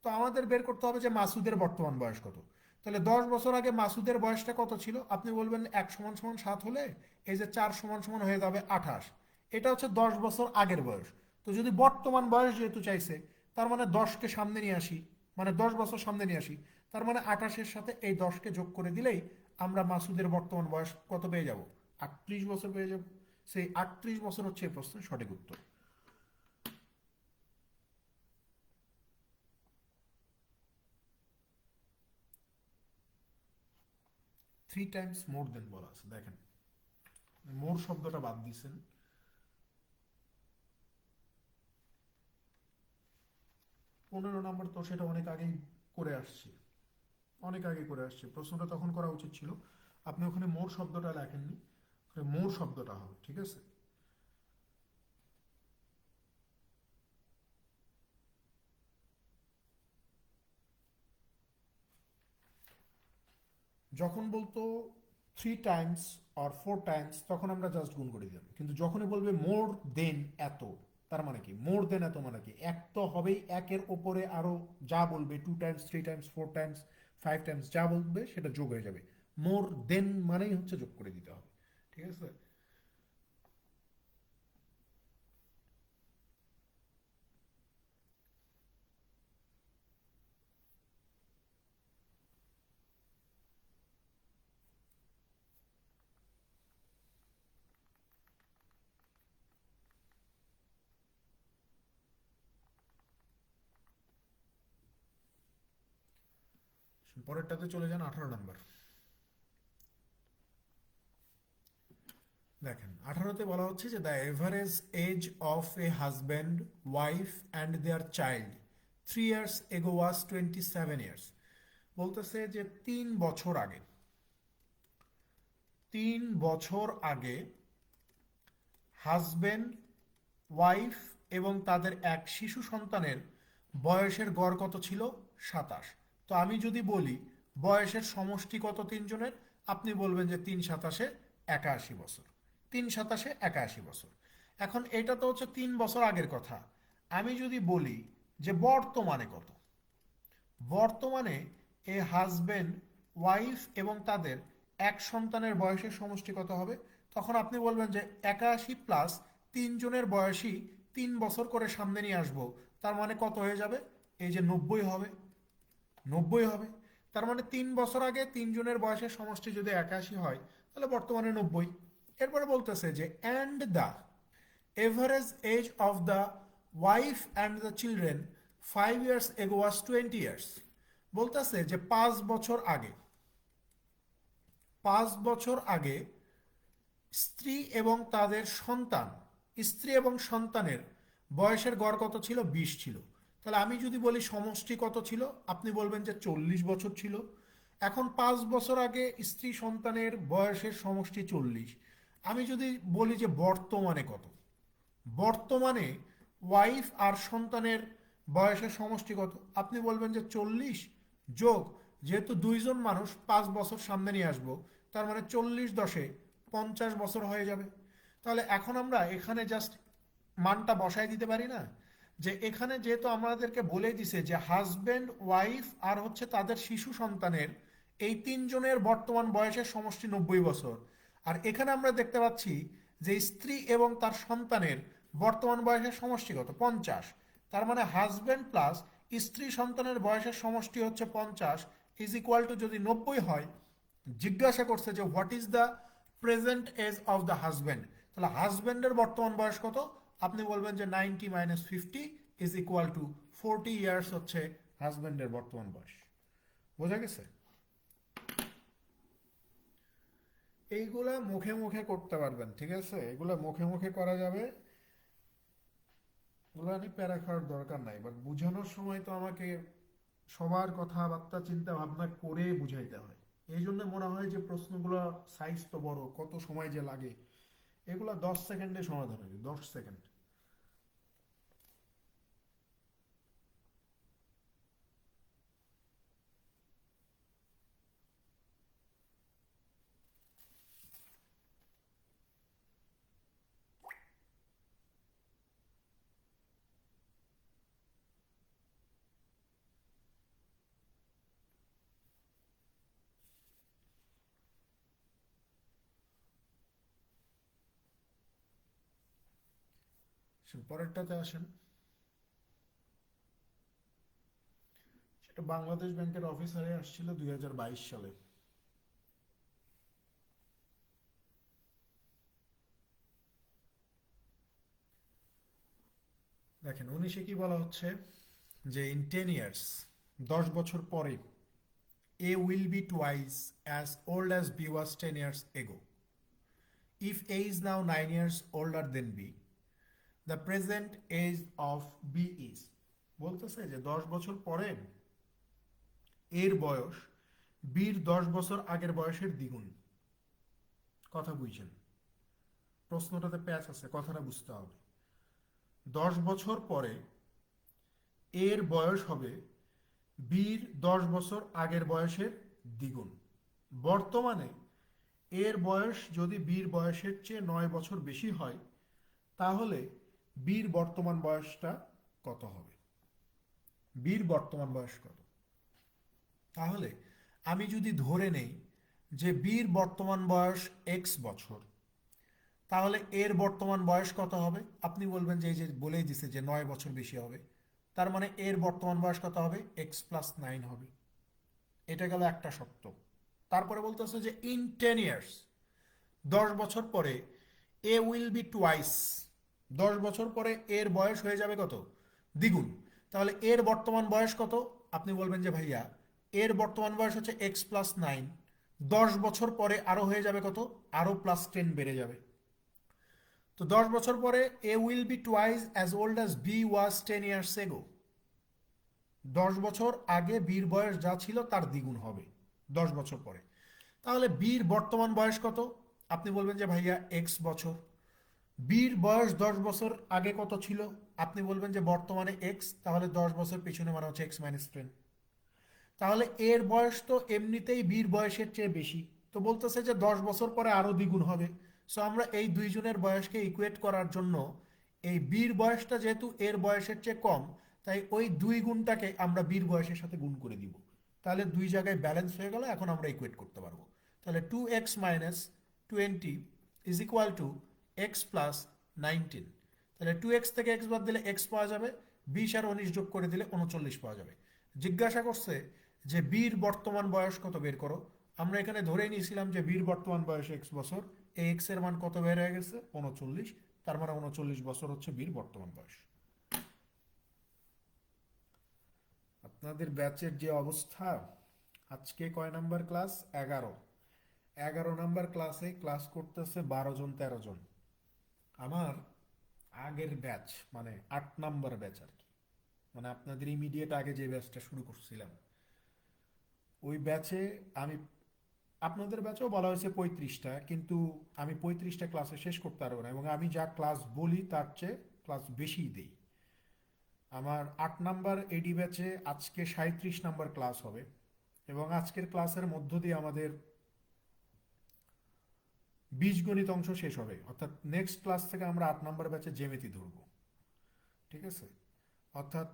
তো আমাদের বের করতে হবে যে মাসুদের বর্তমান বয়স কত। তাহলে 10 বছর আগে মাসুদের বয়সটা কত ছিল? আপনি বলবেন 1 = 7 হলে এই যে 4 = হয়ে যাবে 28। এটা হচ্ছে 10 বছর আগের বয়স। তো যদি বর্তমান বয়স যেহেতু চাইছে, তার মানে 10কে সামনে নিয়ে আসি, মানে 10 বছর সামনে নিয়ে আসি, তার মানে 28-এর সাথে এই 10কে যোগ করে দিলেই আমরা মাসুদের বর্তমান বয়স কত পেয়ে যাব? 38 বছর পেয়ে যাব। সেই 38 বছর হচ্ছে এই প্রশ্নের সঠিক উত্তর। 3 টাইমস মোর দেন বলা আছে, দেখেন মোর শব্দটা বাদ দিয়েছেন। 15 নম্বর তো সেটা অনেক আগেই করে আসছি, অনেক আগে করে আসছি, প্রশ্নটা তখন করা উচিত ছিল। আপনি ওখানে মোর শব্দটা লেখেননি, মোর শব্দটা হবে, ঠিক আছে? যখন বলতো 3 টাইমস আর 4 টাইমস তখন আমরা জাস্ট গুণ করে দিলাম, কিন্তু যখনই বলবে মোর দেন এত, তার মানে কি মোর দেন এত মানে কি এক তো হবেই, একের ওপরে আরো যা বলবে 2 টাইমস, 3 টাইমস, 4 টাইমস, 5 টাইমস যা বলবে সেটা যোগ হয়ে যাবে। মোর দেন মানেই হচ্ছে যোগ করে দিতে হবে, ঠিক আছে? পরেরটাতে চলে যান, 18 নম্বর। দেখেন 18তে বলা হচ্ছে যে the average age of a husband, wife and their child 3 years ago was 27 years. বলতেছে যে 3 বছর আগে, 3 বছর আগে হাজব্যান্ড, ওয়াইফ এবং তাদের এক শিশু সন্তানের বয়সের গড় কত ছিল? 27। তো আমি যদি বলি বয়সের সমষ্টি কত তিনজনের, আপনি বলবেন যে 3 × 27 = 81 বছর। 3 × 27 = 81 বছর। এখন এটা তো হচ্ছে 3 বছর আগের কথা। আমি যদি বলি যে বর্তমানে কত, বর্তমানে এ হাজবেন্ড, ওয়াইফ এবং তাদের এক সন্তানের বয়সের সমষ্টি কত হবে, তখন আপনি বলবেন যে 81 + তিনজনের বয়সী 3 বছর করে সামনে নিয়ে আসবো, তার মানে কত হয়ে যাবে? এই যে 90 হবে, 90 হবে। তার মানে 3 বছর আগে তিনজনের বয়সের সমষ্টি যদি 81 হয়, তাহলে বর্তমানে 90। এরপরে বলতেছে যে and the average age of the wife and the children 5 years ago was 20 years. বলতেছে যে 5 বছর আগে, 5 বছর আগে স্ত্রী এবং তাদের সন্তান, স্ত্রী এবং সন্তানের বয়সের গড় কত ছিল? 20 ছিল। তাহলে আমি যদি বলি সমষ্টি কত ছিল, আপনি বলবেন যে 40 বছর ছিল। এখন 5 বছর আগে স্ত্রী সন্তানের বয়সের সমষ্টি 40। আমি যদি বলি যে বর্তমানে কত, বর্তমানে ওয়াইফ আর সন্তানের বয়সের সমষ্টি কত, আপনি বলবেন যে 40 যোগ, যেহেতু দুইজন মানুষ 5 বছর সামনে নিয়ে আসবো, তার মানে 40 × 10 = 50 বছর হয়ে যাবে। তাহলে এখন আমরা এখানে জাস্ট মানটা বসায় দিতে পারি না? যে এখানে যেহেতু আমাদেরকে বলে দিছে যে হাজব্যান্ড, ওয়াইফ আর হচ্ছে তাদের শিশু সন্তানের এই তিনজনের বর্তমান বয়সের সমষ্টি 90 বছর, আর এখানে আমরা দেখতে পাচ্ছি যে স্ত্রী এবং তার সন্তানের বর্তমান বয়সের সমষ্টি কত? 50। তার মানে হাজব্যান্ড প্লাস স্ত্রী সন্তানের বয়সের সমষ্টি হচ্ছে 50 ইজ ইকুয়াল টু, যদি 90 হয়, জিজ্ঞাসা করছে যে what is the present age of the husband, তাহলে হাজব্যান্ডের বর্তমান বয়স কত? আপনি বলবেন যে 90 - 50 ইজ ইকুয়াল টু 40 ইয়ার্স হচ্ছে হাজব্যান্ডের বর্তমান বয়স। বোঝা গেছে? এইগুলা মুখে মুখে করতে পারবেন, ঠিক আছে? এগুলা মুখে মুখে করা যাবে, এগুলো নিয়ে প্যারা খাওয়ার দরকার নাই, বাট বুঝানোর সময় তো আমাকে সবার কথাবার্তা চিন্তা ভাবনা করে বুঝাইতে হয়। এই জন্য মনে হয় যে প্রশ্নগুলো সাইজ তো বড়, কত সময় যে লাগে। এগুলা 10 সেকেন্ডে সমাধান হবে, 10 সেকেন্ড। পরেরটাতে আসেন, সেটা বাংলাদেশ ব্যাংকের অফিসারে আসছিল 2022 সালে। দেখেন 19-এ কি বলা হচ্ছে যে ইন 10 ইয়ার্স, 10 বছর পরে, A will be twice as old as B was 10 years ago. If A is now 9 years older than B, the present age of B is. বলতেছে যে 10 বছর পরে এর বয়স বির 10 বছর আগের বয়সের দ্বিগুণ। কথা বুঝছেন? প্রশ্নটাতে প্যাচ আছে, কথাটা বুঝতে হবে। 10 বছর পরে এর বয়স হবে বির 10 বছর আগের বয়সের দ্বিগুণ। বর্তমানে এর বয়স যদি বির বয়সের চেয়ে 9 বছর বেশি হয়, তাহলে বির বর্তমান বয়সটা কত হবে? বির বর্তমান বয়স কত? তাহলে আমি যদি ধরে নেই যে বির বর্তমান বয়স এক্স বছর, তাহলে এর বর্তমান বয়স কত হবে? আপনি বলবেন যে এই যে বলেই দিছে যে 9 বছর বেশি হবে, তার মানে এর বর্তমান বয়স কত হবে? x+9 হবে। এটা গেল একটা সত্য। তারপরে বলতেছে যে ইন 10 ইয়ার্স, 10 বছর পরে এ উইল বি টুয়াইস, 10 বছর পরে এর বয়স হয়ে যাবে কত? দ্বিগুণ। তাহলে এর বর্তমান বয়স কত? আপনি বলবেন যে ভাইয়া এর বর্তমান বয়স হচ্ছে x+9, 10 বছর পরে আরো হয়ে যাবে কত? আরো +10 বেড়ে যাবে। তো 10 বছর পরে A will be twice as old as B was 10 years ago. 10 বছর আগে বীর বয়স যা ছিল তার দ্বিগুণ হবে 10 বছর পরে। তাহলে বীর বর্তমান বয়স কত? আপনি বলবেন যে ভাইয়া x বছর। বীর বয়স 10 বছর আগে কত ছিল? আপনি বলবেন যে বর্তমানে এক্স, তাহলে 10 বছর পিছনে মানে হচ্ছে x-10। তাহলে এর বয়স তো এমনিতেই বীর বয়সের চেয়ে বেশি, তো বলতেছে যে 10 বছর পরে আরো দ্বিগুণ হবে। সো আমরা এই দুইজনের বয়সকে ইকুয়েট করার জন্য এই বীর বয়সটা যেহেতু এর বয়সের চেয়ে কম, তাই ওই 2 গুণটাকে আমরা বীর বয়সের সাথে গুণ করে দিব। তাহলে দুই জায়গায় ব্যালেন্স হয়ে গেল, এখন আমরা ইকুয়েট করতে পারবো। তাহলে 2x-20 is equal two x+19। তাহলে 2x থেকে x বাদ দিলে x পাওয়া যাবে, 20 আর 19 যোগ করে দিলে 39 পাওয়া যাবে। জিজ্ঞাসা করছে যে বীর বর্তমান বয়স কত বের করো। আমরা এখানে ধরেই নিয়েছিলাম যে বীর বর্তমান বয়স x বছর, এই x এর মান কত বের হয়ে গেছে? 39। তার মানে 39 বছর হচ্ছে বীর বর্তমান বয়স। আপনাদের ব্যাচের যে অবস্থা, আজকে কয় নাম্বার ক্লাস? 11। 11 নাম্বার ক্লাসে ক্লাস করতেছে 12 জন 13 জন। আমার আগের ব্যাচ মানে 8 নাম্বার ব্যাচ আর কি, মানে আপনাদের ইমিডিয়েট আগে যে ব্যাচটা শুরু করছিলাম, ওই ব্যাচে আমি, আপনাদের ব্যাচেও বলা হয়েছে 35টা, কিন্তু আমি 35টা ক্লাসে শেষ করতে পারবো না, এবং আমি যা ক্লাস বলি তার চেয়ে ক্লাস বেশিই দিই। আমার 8 নাম্বার এডি ব্যাচে আজকে 37 নাম্বার ক্লাস হবে, এবং আজকের ক্লাসের মধ্য দিয়ে আমাদের বীজগণিত অংশ শেষ হবে, অর্থাৎ নেক্সট ক্লাস থেকে আমরা 8 নাম্বার ব্যাচে জ্যামিতি ধরবো। ঠিক আছে? অর্থাৎ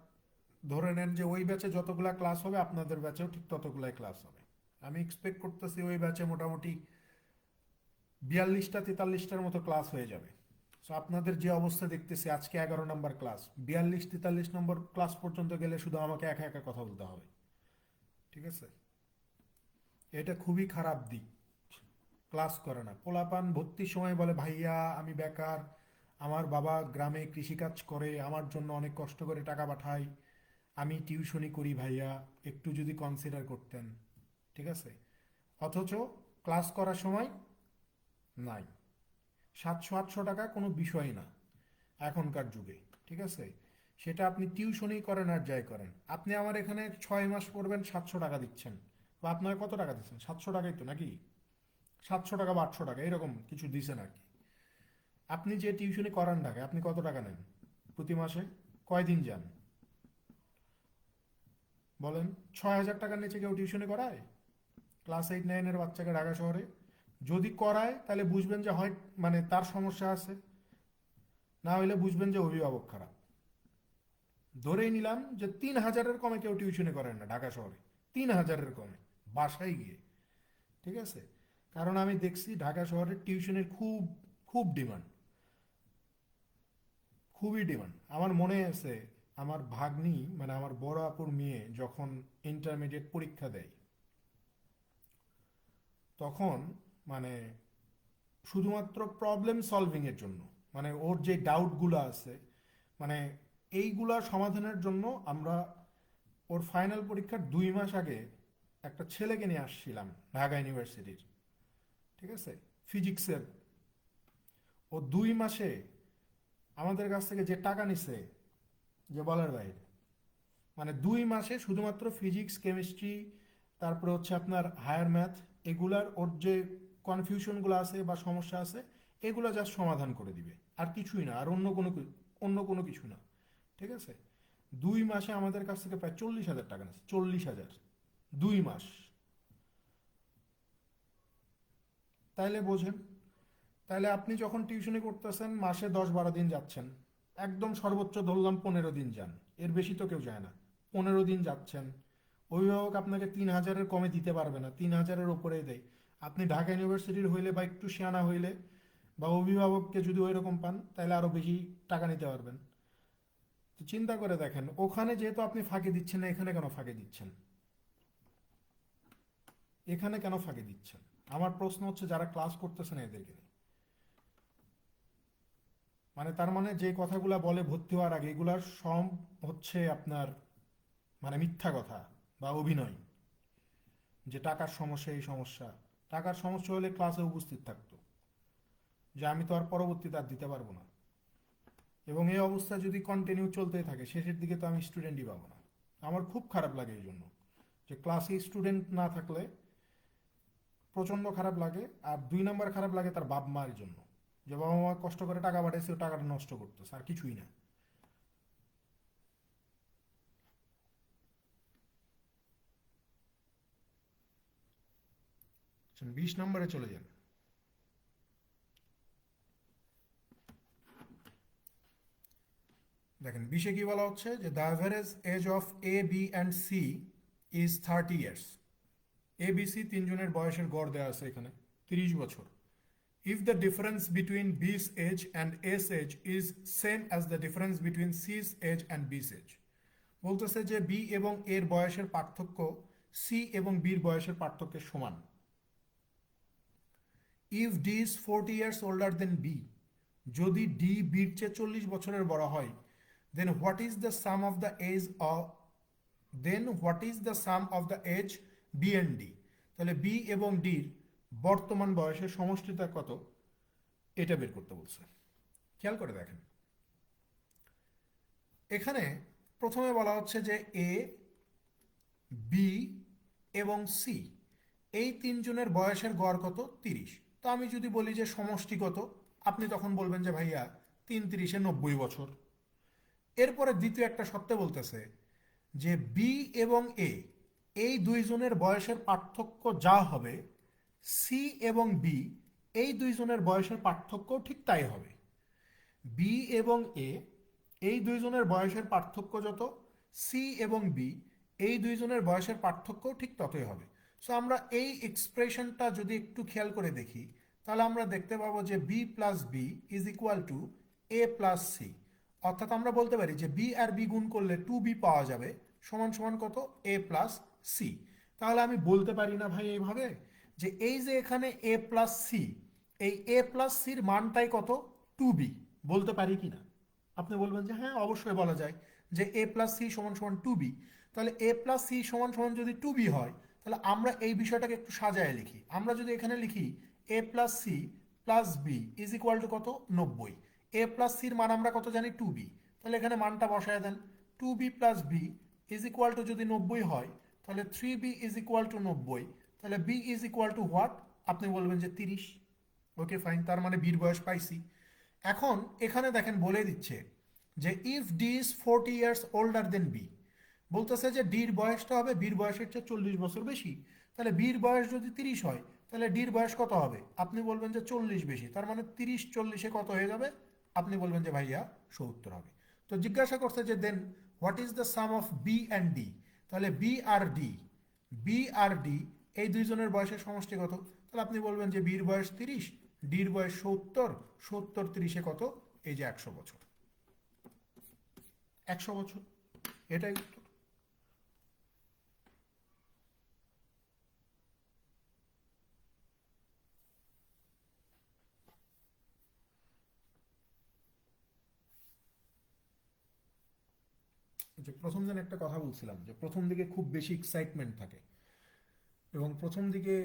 ধরে নেন যে ওই ব্যাচে যতগুলা ক্লাস হবে আপনাদের ব্যাচেও ঠিক ততগুলাই ক্লাস হবে। আমি এক্সপেক্ট করতেছি ওই ব্যাচে মোটামুটি 42টা 43টার মতো ক্লাস হয়ে যাবে। সো আপনাদের যে অবস্থা দেখতেছি, আজকে 11 নাম্বার ক্লাস, 42 43 নম্বর ক্লাস পর্যন্ত গেলে শুধু আমাকে একা একা কথা বলতে হবে। ঠিক আছে? এটা খুবই খারাপ দিক। ক্লাস করে না, পোলাপান ভর্তির সময় বলে ভাইয়া আমি বেকার, আমার বাবা গ্রামে কৃষিকাজ করে, আমার জন্য অনেক কষ্ট করে টাকা পাঠায়, আমি টিউশনি করি ভাইয়া, একটু যদি কনসিডার করতেন। ঠিক আছে? অথচ ক্লাস করার সময় নাই। 700 800 টাকা কোনো বিষয় না এখনকার যুগে। ঠিক আছে? সেটা আপনি টিউশনি করেন আর যাই করেন, আপনি আমার এখানে 6 মাস পড়বেন, 700 টাকা দিচ্ছেন, বা আপনার কত টাকা দিচ্ছেন? 700 টাকাই তো নাকি? 700 টাকা বা 800 টাকা এরকম কিছু দিছেন আর কি। আপনি যে টিউশনি করান ঢাকায়, আপনি কত টাকা নেন প্রতি মাসে? কয়দিন যান বলেন? 6,000 টাকার নিচে কেউ টিউশনি করায় ক্লাস 8 9-এর বাচ্চাকে ঢাকা শহরে? যদি করায় তাহলে বুঝবেন যে হয় মানে তার সমস্যা আছে, না হইলে বুঝবেন যে অভিভাবক খারাপ। ধরেই নিলাম যে 3,000-এর কমে কেউ টিউশনি করেন না ঢাকা শহরে, 3,000-এর কমে বাসায় গিয়ে। ঠিক আছে? কারণ আমি দেখছি ঢাকা শহরে টিউশনের খুব খুব ডিমান্ড, খুবই ডিমান্ড। আমার মনে আছে আমার ভাগ্নি মানে আমার বড় আপুর মেয়ে যখন ইন্টারমিডিয়েট পরীক্ষা দেয়, তখন মানে শুধুমাত্র প্রবলেম সলভিং এর জন্য, মানে ওর যে ডাউটগুলো আছে, মানে এইগুলা সমাধানের জন্য আমরা ওর ফাইনাল পরীক্ষার 2 মাস আগে একটা ছেলেকে নিয়ে আসছিলাম ঢাকা ইউনিভার্সিটির। ঠিক আছে? ফিজিক্সের। ও 2 মাসে আমাদের কাছ থেকে যে টাকা নিছে যে বলার বাইরে। মানে 2 মাসে শুধুমাত্র ফিজিক্স কেমিস্ট্রি, তারপরে হচ্ছে আপনার হায়ার ম্যাথ, এগুলার ওর যে কনফিউশনগুলো আছে বা সমস্যা আছে, এগুলো জাস্ট সমাধান করে দিবে, আর কিছুই না, আর অন্য কোনো কিছু না। ঠিক আছে, 2 মাসে আমাদের কাছ থেকে প্রায় 40,000 টাকা নিচ্ছে, 40,000, 2 মাস। তাইলে বোঝেন, তাহলে আপনি যখন টিউশনি করতেছেন মাসে 10-12 দিন যাচ্ছেন, একদম সর্বোচ্চ ধরলাম 15 দিন যান, এর বেশি তো কেউ যায় না, 15 দিন যাচ্ছেন, অভিভাবক আপনাকে 3,000-এর কমে দিতে পারবে না, 3,000-এর ওপরেই দেয়। আপনি ঢাকা ইউনিভার্সিটির হইলে বা একটু সিয়ানা হইলে বা অভিভাবককে যদি ওই রকম পান তাহলে আরো বেশি টাকা নিতে পারবেন। তো চিন্তা করে দেখেন, ওখানে যেহেতু আপনি ফাঁকি দিচ্ছেন না, এখানে কেন ফাঁকি দিচ্ছেন? এখানে কেন ফাঁকি দিচ্ছেন? আমার প্রশ্ন হচ্ছে যারা ক্লাস করতেছেন এদেরকে নিয়ে। মানে তার মানে যে কথাগুলা বলে ভর্তি হওয়ার আগে, এগুলার সব হচ্ছে আপনার মানে মিথ্যা কথা বা অভিনয়, যে টাকার সমস্যা, এই সমস্যা। টাকার সমস্যা হলে ক্লাসে উপস্থিত থাকতো, যে আমি তো আর পরবর্তীতে আর দিতে পারবো না। এবং এই অবস্থা যদি কন্টিনিউ চলতেই থাকে, শেষের দিকে তো আমি স্টুডেন্টই পাবো না। আমার খুব খারাপ লাগে এই জন্য, যে ক্লাসে স্টুডেন্ট না থাকলে প্রচণ্ড খারাপ লাগে। আর 2 নাম্বার খারাপ লাগে তার বাপ মায়ের জন্য, যে বাবা মা কষ্ট করে টাকা পাঠাইছে, ও টাকাটা নষ্ট করতেছে, আর কিছুই না। 20 নম্বরে চলে যান। দেখেন 20-এ কি বলা হচ্ছে, যে the average age of A, B and C is 30 years. A B C তিনজনের বয়সের গড় দেওয়া আছে এখানে 30 বছর। If the difference between B's age and A's age is same as the difference between C's age and B's age. বলতেছে যে B এবং এর বয়সের পার্থক্য সি এবং বির বয়সের পার্থক্যের সমান। If D is 40 years older than B, যদি ডি বির চেয়ে 40 বছরের বড় হয়, then what is the sum of the age of then what is the sum of the age B and D. তাহলে বি এবং ডির বর্তমান বয়সের সমষ্টিটা কত, এটা বের করতে বলছে। খেয়াল করে দেখেন, এখানে প্রথমে বলা হচ্ছে যে এ, বি এবং সি এই তিনজনের বয়সের গড় কত, 30। তো আমি যদি বলি যে সমষ্টি কত, আপনি তখন বলবেন যে ভাইয়া 3 × 30 = 90 বছর। এরপরে দ্বিতীয় একটা সত্য বলতেছে যে বি এবং এ এই দুইজনের বয়সের পার্থক্য যা হবে, সি এবং বি এই দুইজনের বয়সের পার্থক্য ঠিক তাই হবে। বি এবং এ এই দুইজনের বয়সের পার্থক্য যত, সি এবং বি এই দুইজনের বয়সের পার্থক্য ঠিক ততই হবে। সো আমরা এই এক্সপ্রেশনটা যদি একটু খেয়াল করে দেখি, তাহলে আমরা দেখতে পাবো যে B plus B is equal to A plus C. অর্থাৎ আমরা বলতে পারি যে বি আর বি গুণ করলে 2b পাওয়া যাবে, সমান সমান কত, এ প্লাস সি। তাহলে আমি বলতে পারি না ভাই এইভাবে, যে এই যে এখানে এ প্লাস সি, এই এ প্লাস সির মানটাই কত, 2b, বলতে পারি কি না? আপনি বলবেন যে হ্যাঁ অবশ্যই বলা যায়, যে এ প্লাস সি সমান সমান 2b। তাহলে এ প্লাস সি সমান সমান যদি 2b হয়, তাহলে আমরা এই বিষয়টাকে একটু সাজায় লিখি। আমরা যদি এখানে লিখি A plus C plus B is equal to কত, 90। এ প্লাস সির মান আমরা কত জানি, 2b। তাহলে এখানে মানটা বসায় then, 2b plus B is equal to যদি 90 হয়, তাহলে 3b ইজ ইকুয়াল টু 90। তাহলে B is equal to what, আপনি বলবেন যে 30। ওকে ফাইন, তার মানে বির বয়স পাইছি। এখন এখানে দেখেন বলে দিচ্ছে যে if D is 40 years older than B, বলতেছে যে ডির বয়সটা হবে বির বয়সের চেয়ে 40 বছর বেশি। তাহলে বির বয়স যদি 30 হয়, তাহলে ডির বয়স কত হবে, আপনি বলবেন যে 40 বেশি, তার মানে 30 40-এ কত হয়ে যাবে, আপনি বলবেন যে ভাইয়া 70 হবে। তো জিজ্ঞাসা করছে যে then what is the sum of B and D. তাহলে বি আর ডি এই দুইজনের বয়সের সমষ্টি কত, তাহলে আপনি বলবেন যে বির বয়স 30, ডির বয়স 70, 70 30-এ কত, এই যে 100 বছর। 100 বছর, এটাই উত্তর। যে প্রথম দিন একটা কথা বলছিলাম, যে প্রথম দিকে খুব বেশি এক্সাইটমেন্ট থাকে, এবং প্রথম দিকে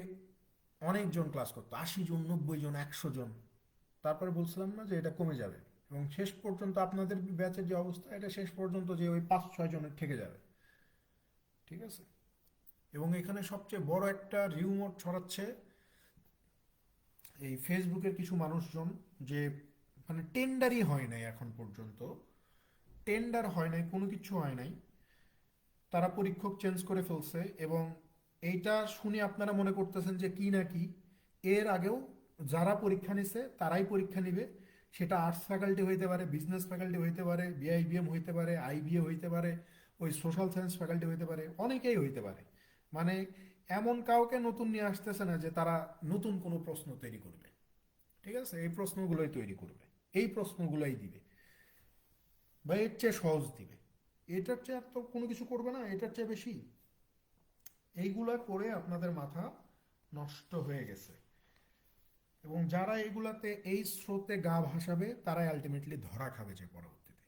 অনেকজন ক্লাস করতো, 80 জন, 90 জন, 100 জন। তারপরে বলছিলাম না যে এটা কমে যাবে, এবং শেষ পর্যন্ত আপনাদের ব্যাচের যে অবস্থা, এটা শেষ পর্যন্ত যে ওই 5-6 জনের থেকে যাবে। ঠিক আছে, এবং এখানে সবচেয়ে বড় একটা রিউমোর ছড়াচ্ছে এই ফেসবুকের কিছু মানুষজন যে মানে টেন্ডারই হয় নাই এখন পর্যন্ত, টেন্ডার হয় নাই, কোনো কিছু হয় নাই, তারা পরীক্ষক চেঞ্জ করে ফেলছে। এবং এইটা শুনে আপনারা মনে করতেছেন যে কি না কি, এর আগেও যারা পরীক্ষা নিছে তারাই পরীক্ষা নিবে। সেটা আর্টস ফ্যাকাল্টি হইতে পারে, বিজনেস ফ্যাকাল্টি হইতে পারে, বিআইবিএম হইতে পারে, আইবিএ হইতে পারে, ওই সোশ্যাল সায়েন্স ফ্যাকাল্টি হইতে পারে, অনেকেই হইতে পারে। মানে এমন কাউকে নতুন নিয়ে আসতেছে না যে তারা নতুন কোনো প্রশ্ন তৈরি করবে। ঠিক আছে, এই প্রশ্নগুলোই তৈরি করবে, এই প্রশ্নগুলোই দিবে, বা এর চেয়ে সহজ দিবে। এটার চেয়ে আর তো কোনো কিছু করবে না, এটার চেয়ে বেশি। এইগুলা করে আপনাদের মাথা নষ্ট হয়ে গেছে। এবং যারা এইগুলাতে এই স্রোতে গা ভাসাবে তারাই আলটিমেটলি ধরা খাবে যে পরবর্তীতে।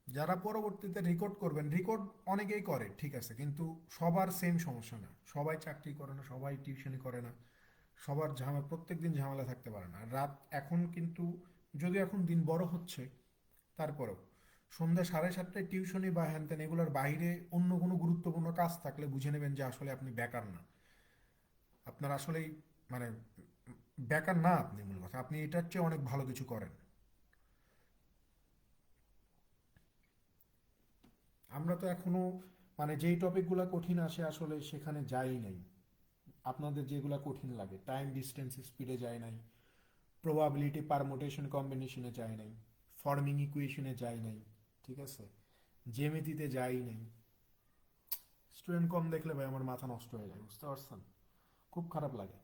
যারা পরবর্তীতে রেকর্ড করবেন, রেকর্ড অনেকেই করে ঠিক আছে, কিন্তু সবার সেম সমস্যা না, সবাই চাকরি করে না, সবাই টিউশনি করে না, সবার ঝামেলা, প্রত্যেক দিন ঝামেলা থাকতে পারে না। রাত এখন কিন্তু, যদি এখন দিন বড় হচ্ছে, তারপরেও সন্ধ্যা 7:30টায় টিউশনি বা হ্যানত্যান এগুলোর বাইরে অন্য কোনো গুরুত্বপূর্ণ কাজ থাকলে বুঝে নেবেন যে আসলে আপনি বেকার না। আপনার আসলেই মানে বেকার না আপনি, মূল কথা আপনি এটার চেয়ে অনেক ভালো কিছু করেন। আমরা তো এখনো মানে যেই টপিকগুলো কঠিন আসে আসলে সেখানে যাই নাই। আপনাদের যেগুলো কঠিন লাগে, টাইম ডিস্টেন্স স্পিডে যায় নাই, প্রবাবিলিটি পারমুটেশন কম্বিনেশনে যায় নাই, ফর্মিং ইকুয়েশনে যায় নাই, ঠিক আছে, জ্যামিতিতে যাই নাই। স্টুডেন্ট কম দেখলে ভাই আমার মাথা নষ্ট হয়ে যায়, বুঝতে পারছেন? খুব খারাপ লাগে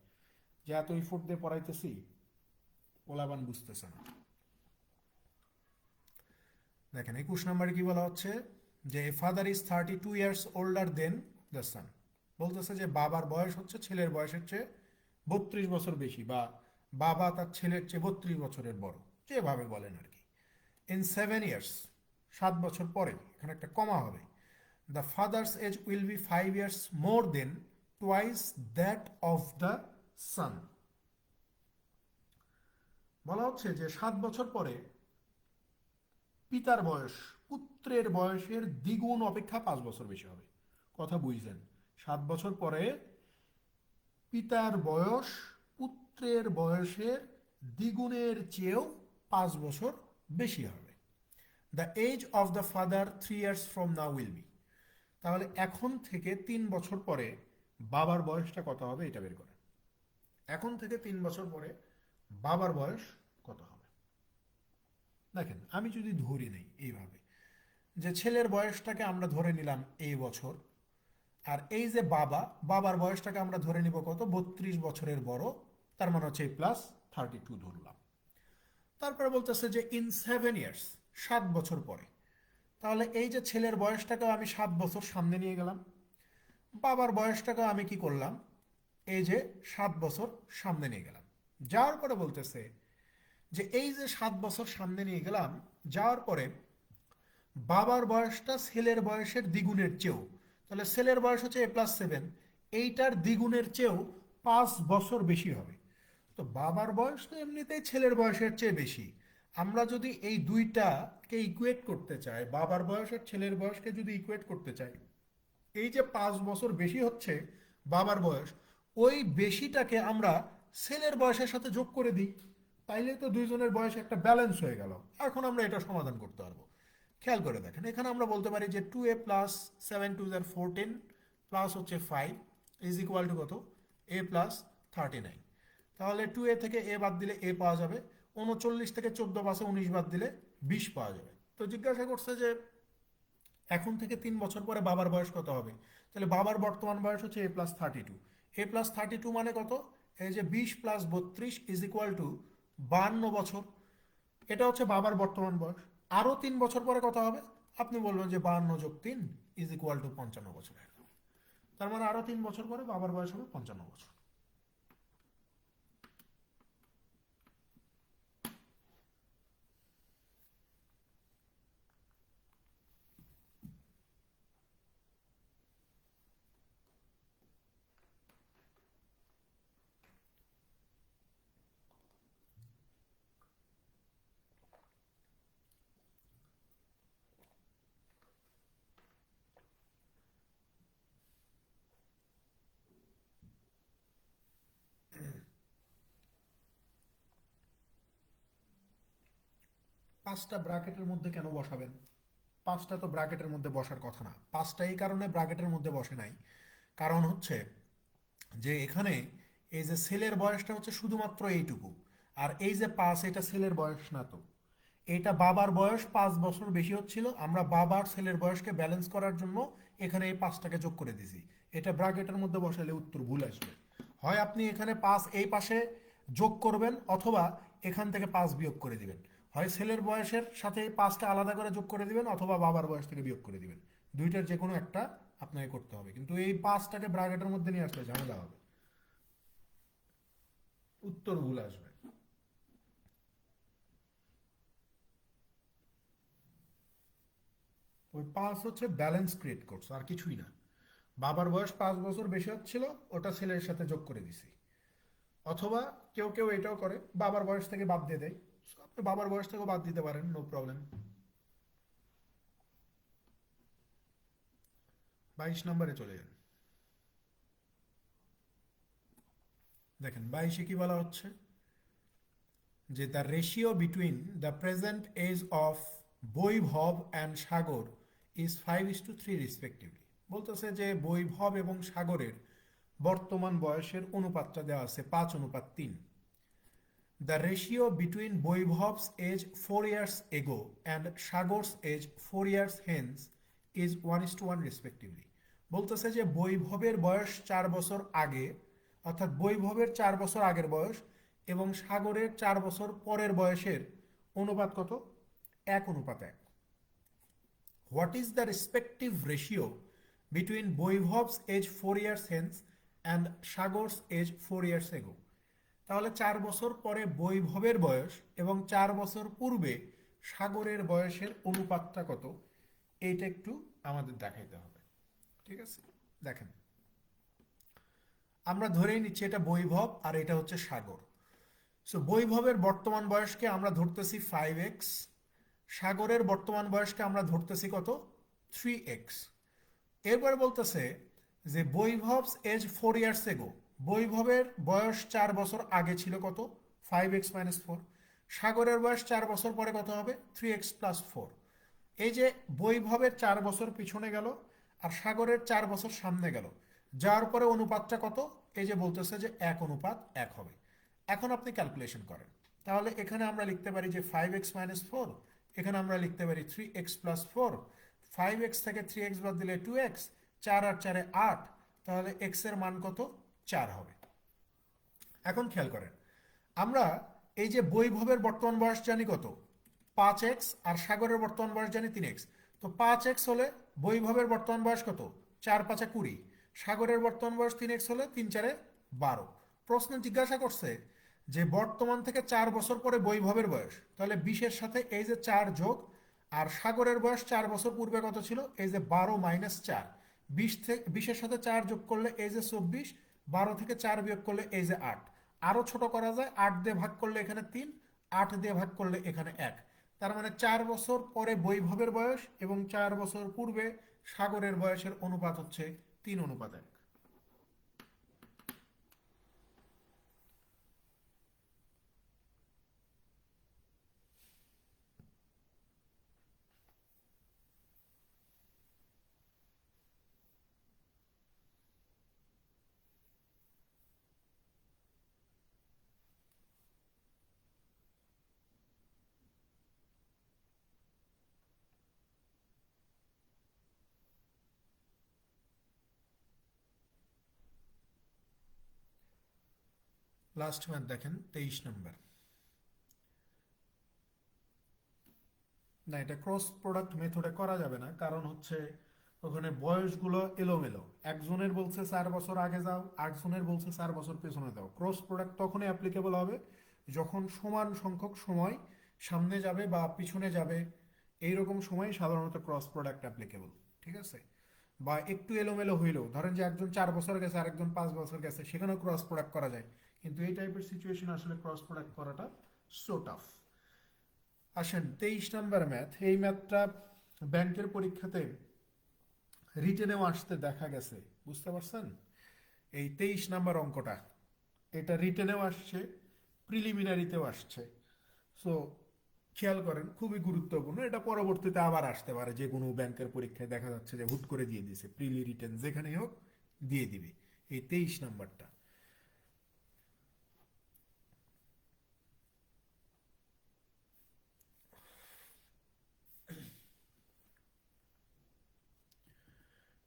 যে এত ইফোর্ট দিয়ে পড়াইতেছি, পোলাবান বুঝতেছে না। দেখেন 21 নম্বরে কি বলা হচ্ছে, যে father is 32 years older then the sun. বলতেছে যে বাবার বয়স হচ্ছে ছেলের বয়সের চেয়ে 32 বছর বেশি, বা বাবা তার ছেলের চেয়ে 32 বছরের বড়, যেভাবে বলেন আর কি। ইন 7 ইয়ার্স, 7 বছর পরে, এখানে একটা কমা হবে, the father's age will be 5 years more than twice that of the son. বলা হচ্ছে যে 7 বছর পরে পিতার বয়স পুত্রের বয়সের দ্বিগুণ অপেক্ষা 5 বছর বেশি হবে। কথা বুঝলেন? 7 বছর পরে পিতার বয়স পুত্রের বয়সের দ্বিগুণের চেয়েও 5 বছর বেশি হবে। The age of the father 3 years from now will be. তাহলে এখন থেকে 3 বছর পরে বাবার বয়সটা কত হবে এটা বের করেন। এখন থেকে 3 বছর পরে বাবার বয়স কত হবে? দেখেন, আমি যদি ধরি নেই এইভাবে, যে ছেলের বয়সটাকে আমরা ধরে নিলাম এই বছর, আর এই যে বাবার বয়সটাকে আমরা ধরে নিব কত, 32 বছরের বড়, তার মানে হচ্ছে +32 ধরলাম। তারপরে বলতেছে যে ইন 7 ইয়ার্স, 7 বছর পরে। তাহলে এই যে ছেলের বয়সটাকেও আমি 7 বছর সামনে নিয়ে গেলাম, বাবার বয়সটাকেও আমি কি করলাম, এই যে 7 বছর সামনে নিয়ে গেলাম। যাওয়ার পরে বলতেছে যে এই যে 7 বছর সামনে নিয়ে গেলাম, যাওয়ার পরে বাবার বয়সটা ছেলের বয়সের দ্বিগুণের চেয়েও, তাহলে ছেলের বয়স হচ্ছে A+7, এইটার দ্বিগুণের চেয়েও 5 বছর বেশি হবে। তো বাবার বয়স তো এমনিতেই ছেলের বয়সের চেয়ে বেশি। আমরা যদি এই দুইটাকে ইকুয়েট করতে চাই, বাবার বয়স আর ছেলের বয়সকে যদি ইকুয়েট করতে চাই, এই যে 5 বছর বেশি হচ্ছে বাবার বয়স, ওই বেশিটাকে আমরা ছেলের বয়সের সাথে যোগ করে দিই, তাইলে তো দুইজনের বয়স একটা ব্যালেন্স হয়ে গেল। এখন আমরা এটা সমাধান করতে পারবো। খেয়াল করে দেখেন, এখানে আমরা বলতে পারি যে 2a প্লাস 7 2 14 প্লাস হচ্ছে 5 ইজ ইকুয়াল টু কত, a+39। তাহলে 2a থেকে a বাদ দিলে a পাওয়া যাবে, 39 থেকে 14 বাদ দিলে 20 পাওয়া যাবে। তো জিজ্ঞাসা করছে যে এখন থেকে 3 বছর পরে বাবার বয়স কত হবে। তাহলে বাবার বর্তমান বয়স হচ্ছে A+32। A+32 মানে কত, এই যে 20 + 32 ইজ ইকুয়াল টু 52 বছর। এটা হচ্ছে বাবার বর্তমান বয়স। আরও 3 বছর পরে কত হবে, আপনি বলবেন যে 52 + 3 ইজ ইকুয়াল টু 55 বছর। তার মানে আরও 3 বছর পরে বাবার বয়স হবে 55 বছর। 5টা ব্র্যাকেটের মধ্যে কেন বসাবেন? 5টা তো ব্র্যাকেটের মধ্যে বসার কথা না। 5টা এই কারণে ব্র্যাকেটের মধ্যে বসে নাই, কারণ হচ্ছে যে এখানে এই যে ছেলের বয়সটা হচ্ছে শুধুমাত্র এইটুকু, আর এই যে 5 এটা ছেলের বয়স না তো, এটা বাবার বয়স 5 বছর বেশি হচ্ছিল, আমরা বাবার ছেলের বয়সকে ব্যালেন্স করার জন্য এখানে এই 5টাকে যোগ করে দিছি। এটা ব্র্যাকেটের মধ্যে বসালে উত্তর ভুল আসবে। হয় আপনি এখানে 5 এই পাশে যোগ করবেন, অথবা এখান থেকে 5 বিয়োগ করে দিবেন। হয় ছেলের বয়সের সাথে এই 5টা আলাদা করে যোগ করে দিবেন, অথবা বাবার বয়স থেকে বিয়োগ করে দিবেন। দুইটার যে কোনো একটা আপনাকে করতে হবে, কিন্তু এই 5টাকে ব্র্যাকেটের মধ্যে নিয়ে আসলে ঝামেলা হবে, উত্তর ভুল আসবে। ওই 5 হচ্ছে ব্যালেন্স ক্রিয়েট করছে, আর কিছুই না। বাবার বয়স 5 বছর বেশি হচ্ছিল, ওটা ছেলের সাথে যোগ করে দিছি। অথবা কেউ কেউ এটাও করে, বাবার বয়স থেকে বাদ দিয়ে দেয়। So, আপনি বাবার বয়স থেকেও বাদ দিতে পারেন, নো প্রবলেম। 22 নম্বরে চলে যান। দেখেন 22-এ কি বলা হচ্ছে, যে the ratio between the present age of Vaibhav and Sagar is 5:3 respectively. বলতেছে যে বৈভব এবং সাগরের বর্তমান বয়সের অনুপাতটা দেওয়া আছে 5:3। The ratio between Boivov's age 4 years ago and Shagor's age 4 years hence is 1:1 respectively. বলতেছে যে বৈভবের বয়স 4 বছর আগে, অর্থাৎ বৈভবের 4 বছর আগের বয়স এবং সাগরের 4 বছর পরের বয়সের অনুপাত কত? 1:1। What is the respective ratio between Boivov's age 4 years hence and Shagor's age 4 years ago? তাহলে 4 বছর পরে বৈভবের বয়স এবং 4 বছর পূর্বে সাগরের বয়সের অনুপাতটা কত, এইটা একটু আমাদের দেখাইতে হবে। ঠিক আছে, দেখেন আমরা ধরেই নিচ্ছি এটা বৈভব আর এটা হচ্ছে সাগর। সো বৈভবের বর্তমান বয়সকে আমরা ধরতেছি 5x, সাগরের বর্তমান বয়সকে আমরা ধরতেছি কত? 3x। এরপরে বলতেছে যে বৈভবস এজ 4 ইয়ার্স এগো, বৈভবের বয়স 4 বছর আগে ছিল কত? 5x - 4। সাগরের বয়স 4 বছর পরে কত হবে? 3x+4। এই যে বৈভবের 4 বছর পিছনে গেল আর সাগরের 4 বছর সামনে গেল, যার পরে অনুপাতটা কত? এই যে বলতেছে যে 1:1 হবে। এখন আপনি ক্যালকুলেশন করেন, তাহলে এখানে আমরা লিখতে পারি যে 5x - 4, এখানে আমরা লিখতে পারি 3x+4। 5x থেকে 3x বাদ দিলে 2x, 4 আর 4 8, তাহলে x এর মান কত? 4 হবে। এখন খেয়াল করেন, আমরা এই যে বৈভবের বর্তমান বয়স জানি কত? 5x, আর সাগরের বর্তমান বয়স জানি 3x। তো 5x হলে বৈভবের বর্তমান বয়স কত? 4×5 = 20। সাগরের বর্তমান বয়স 3x হলে 3×4 = 12। প্রশ্ন জিজ্ঞাসা করছে যে বর্তমান থেকে 4 বছর পরে বৈভবের বয়স, তাহলে 20-এর সাথে এই যে 4 যোগ, আর সাগরের বয়স 4 বছর পূর্বে কত ছিল? এই যে 12 - 4। 20-এর সাথে 4 যোগ করলে এই যে 24, 12 থেকে 4 বিয়োগ করলে এই যে 8। আরো ছোট করা যায়, 8 দিয়ে ভাগ করলে এখানে 3, 8 দিয়ে ভাগ করলে এখানে 1। তার মানে 4 বছর পরে বৈভবের বয়স এবং 4 বছর পূর্বে সাগরের বয়সের অনুপাত হচ্ছে 3:1। লাস্ট ম্যাথ দেখেন 23 নম্বর। না, এটা ক্রস প্রোডাক্ট মেথডে করা যাবে না, কারণ হচ্ছে ওখানে বয়সগুলো এলোমেলো। একজনের বলছে 4 বছর আগে যাও, একজনের বলছে 4 বছর পেছনে যাও। ক্রস প্রোডাক্ট তখনই অ্যাপ্লিকেবল হবে যখন সমান সংখ্যক সময় সামনে যাবে বা পিছনে যাবে, এইরকম সময় সাধারণত ক্রস প্রোডাক্ট অ্যাপ্লিকেবল। ঠিক আছে, বা একটু এলোমেলো হইলেও, ধরেন যে একজন 4 বছর গেছে আরেকজন 5 বছর গেছে, সেখানেও ক্রস প্রোডাক্ট করা যায়, কিন্তু এই টাইপের সিচুয়েশন আসলে ক্রস প্রোডাক্ট করাটা সো টাফ। আসেন 23 নম্বর ম্যাথ। এই ম্যাথটা ব্যাংকের পরীক্ষাতে রিটেনেও আসতে দেখা গেছে, বুঝতে পারছেন? এই 23 নম্বর অঙ্কটা, এটা রিটেনেও আসছে, প্রিলিমিনারিতেও আসছে। সো খেয়াল করেন, খুবই গুরুত্বপূর্ণ। এটা পরবর্তীতে আবার আসতে পারে, যে কোনো ব্যাংকের পরীক্ষায় দেখা যাচ্ছে যে হুট করে দিয়ে দিছে, প্রিলি রিটেন যেখানেই হোক দিয়ে দিবে। এই 23 নাম্বারটা,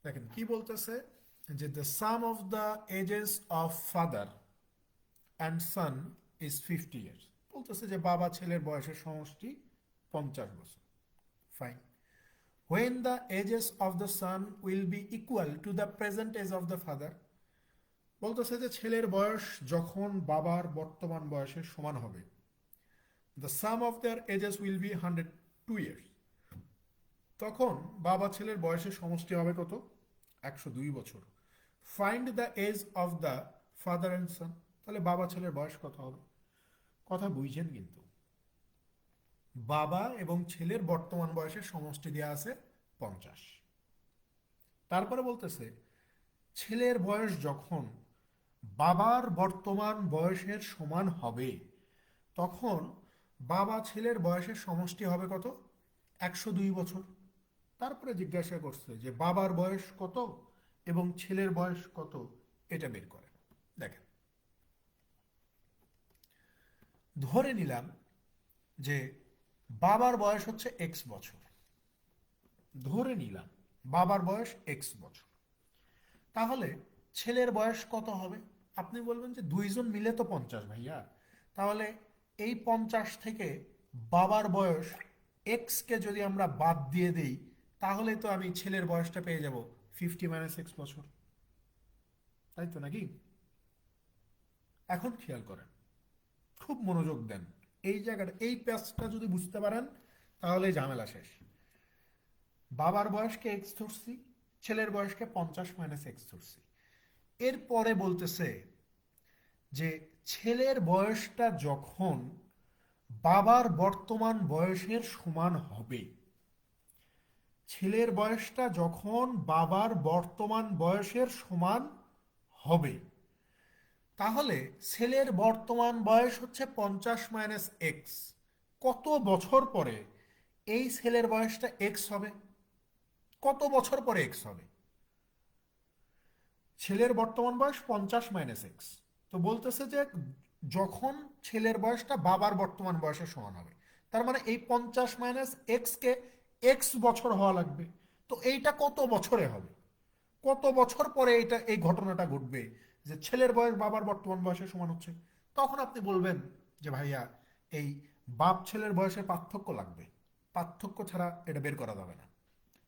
দেখেন কি বলতেছে, যে the sum of the ages of father and son is 50 years. বলতেছে যে বাবা ছেলের বয়সের সমষ্টি 50 বছর। Fine. When the ages of the son will be equal to the present age of the father, বলতেছে যে ছেলের বয়স যখন বাবার বর্তমান বয়সের সমান হবে, the sum of their ages will be 102 years, তখন বাবা ছেলের বয়সের সমষ্টি হবে কত? 102 বছর। Find the age of the father and son, তাহলে বাবা ছেলের বয়স কত হবে? কথা বুঝছেন কিন্তু, বাবা এবং ছেলের বর্তমান বয়সের সমষ্টি দেওয়া আছে 50। তারপরে বলতেছে ছেলের বয়স যখন বাবার বর্তমান বয়সের সমান হবে, তখন বাবা ছেলের বয়সের সমষ্টি হবে কত? 102 বছর। তারপরে জিজ্ঞাসা করছে যে বাবার বয়স কত এবং ছেলের বয়স কত, এটা বের করে। দেখেন, ধরে নিলাম যে বাবার বয়স হচ্ছে এক্স বছর, ধরে নিলাম বাবার বয়স এক্স বছর, তাহলে ছেলের বয়স কত হবে? আপনি বলবেন যে দুইজন মিলে তো 50 ভাইয়া, তাহলে এই 50 থেকে বাবার বয়স এক্স কে যদি আমরা বাদ দিয়ে দেই, তাহলে তো আমি ছেলের বয়সটা পেয়ে যাব 50 - x বছর, তাই তো নাকি? এখন খেয়াল করেন, খুব মনোযোগ দেন এই জায়গাটা, এই প্যাচটা যদি বুঝতে পারেন তাহলে ঝামেলা শেষ। বাবার বয়সকে এক্স ধরছি, ছেলের বয়সকে 50 - x ধরছি। এরপরে বলতেছে যে ছেলের বয়সটা যখন বাবার বর্তমান বয়সের সমান হবে, ছেলের বয়সটা যখন বাবার বর্তমান বয়সের সমান হবে, তাহলে ছেলের বর্তমান বয়স হচ্ছে 50 - x। কত বছর পরে এই ছেলের বয়সটা এক্স হবে? কত বছর পরে এক্স হবে? ছেলের বর্তমান বয়স 50 - x, তো বলতেছে যে যখন ছেলের বয়সটা বাবার বর্তমান বয়সের সমান হবে, তার মানে এই 50 - x কে এক্স বছর হওয়া লাগবে। তো এইটা কত বছরে হবে? কত বছর পরে এটা, এই ঘটনাটা ঘটবে যে ছেলের বয়স বাবার বর্তমান বয়সের সমান হচ্ছে? তখন আপনি বলবেন যে ভাইয়া এই বাপ ছেলের বয়সের পার্থক্য লাগবে, পার্থক্য ছাড়া এটা বের করা যাবে না।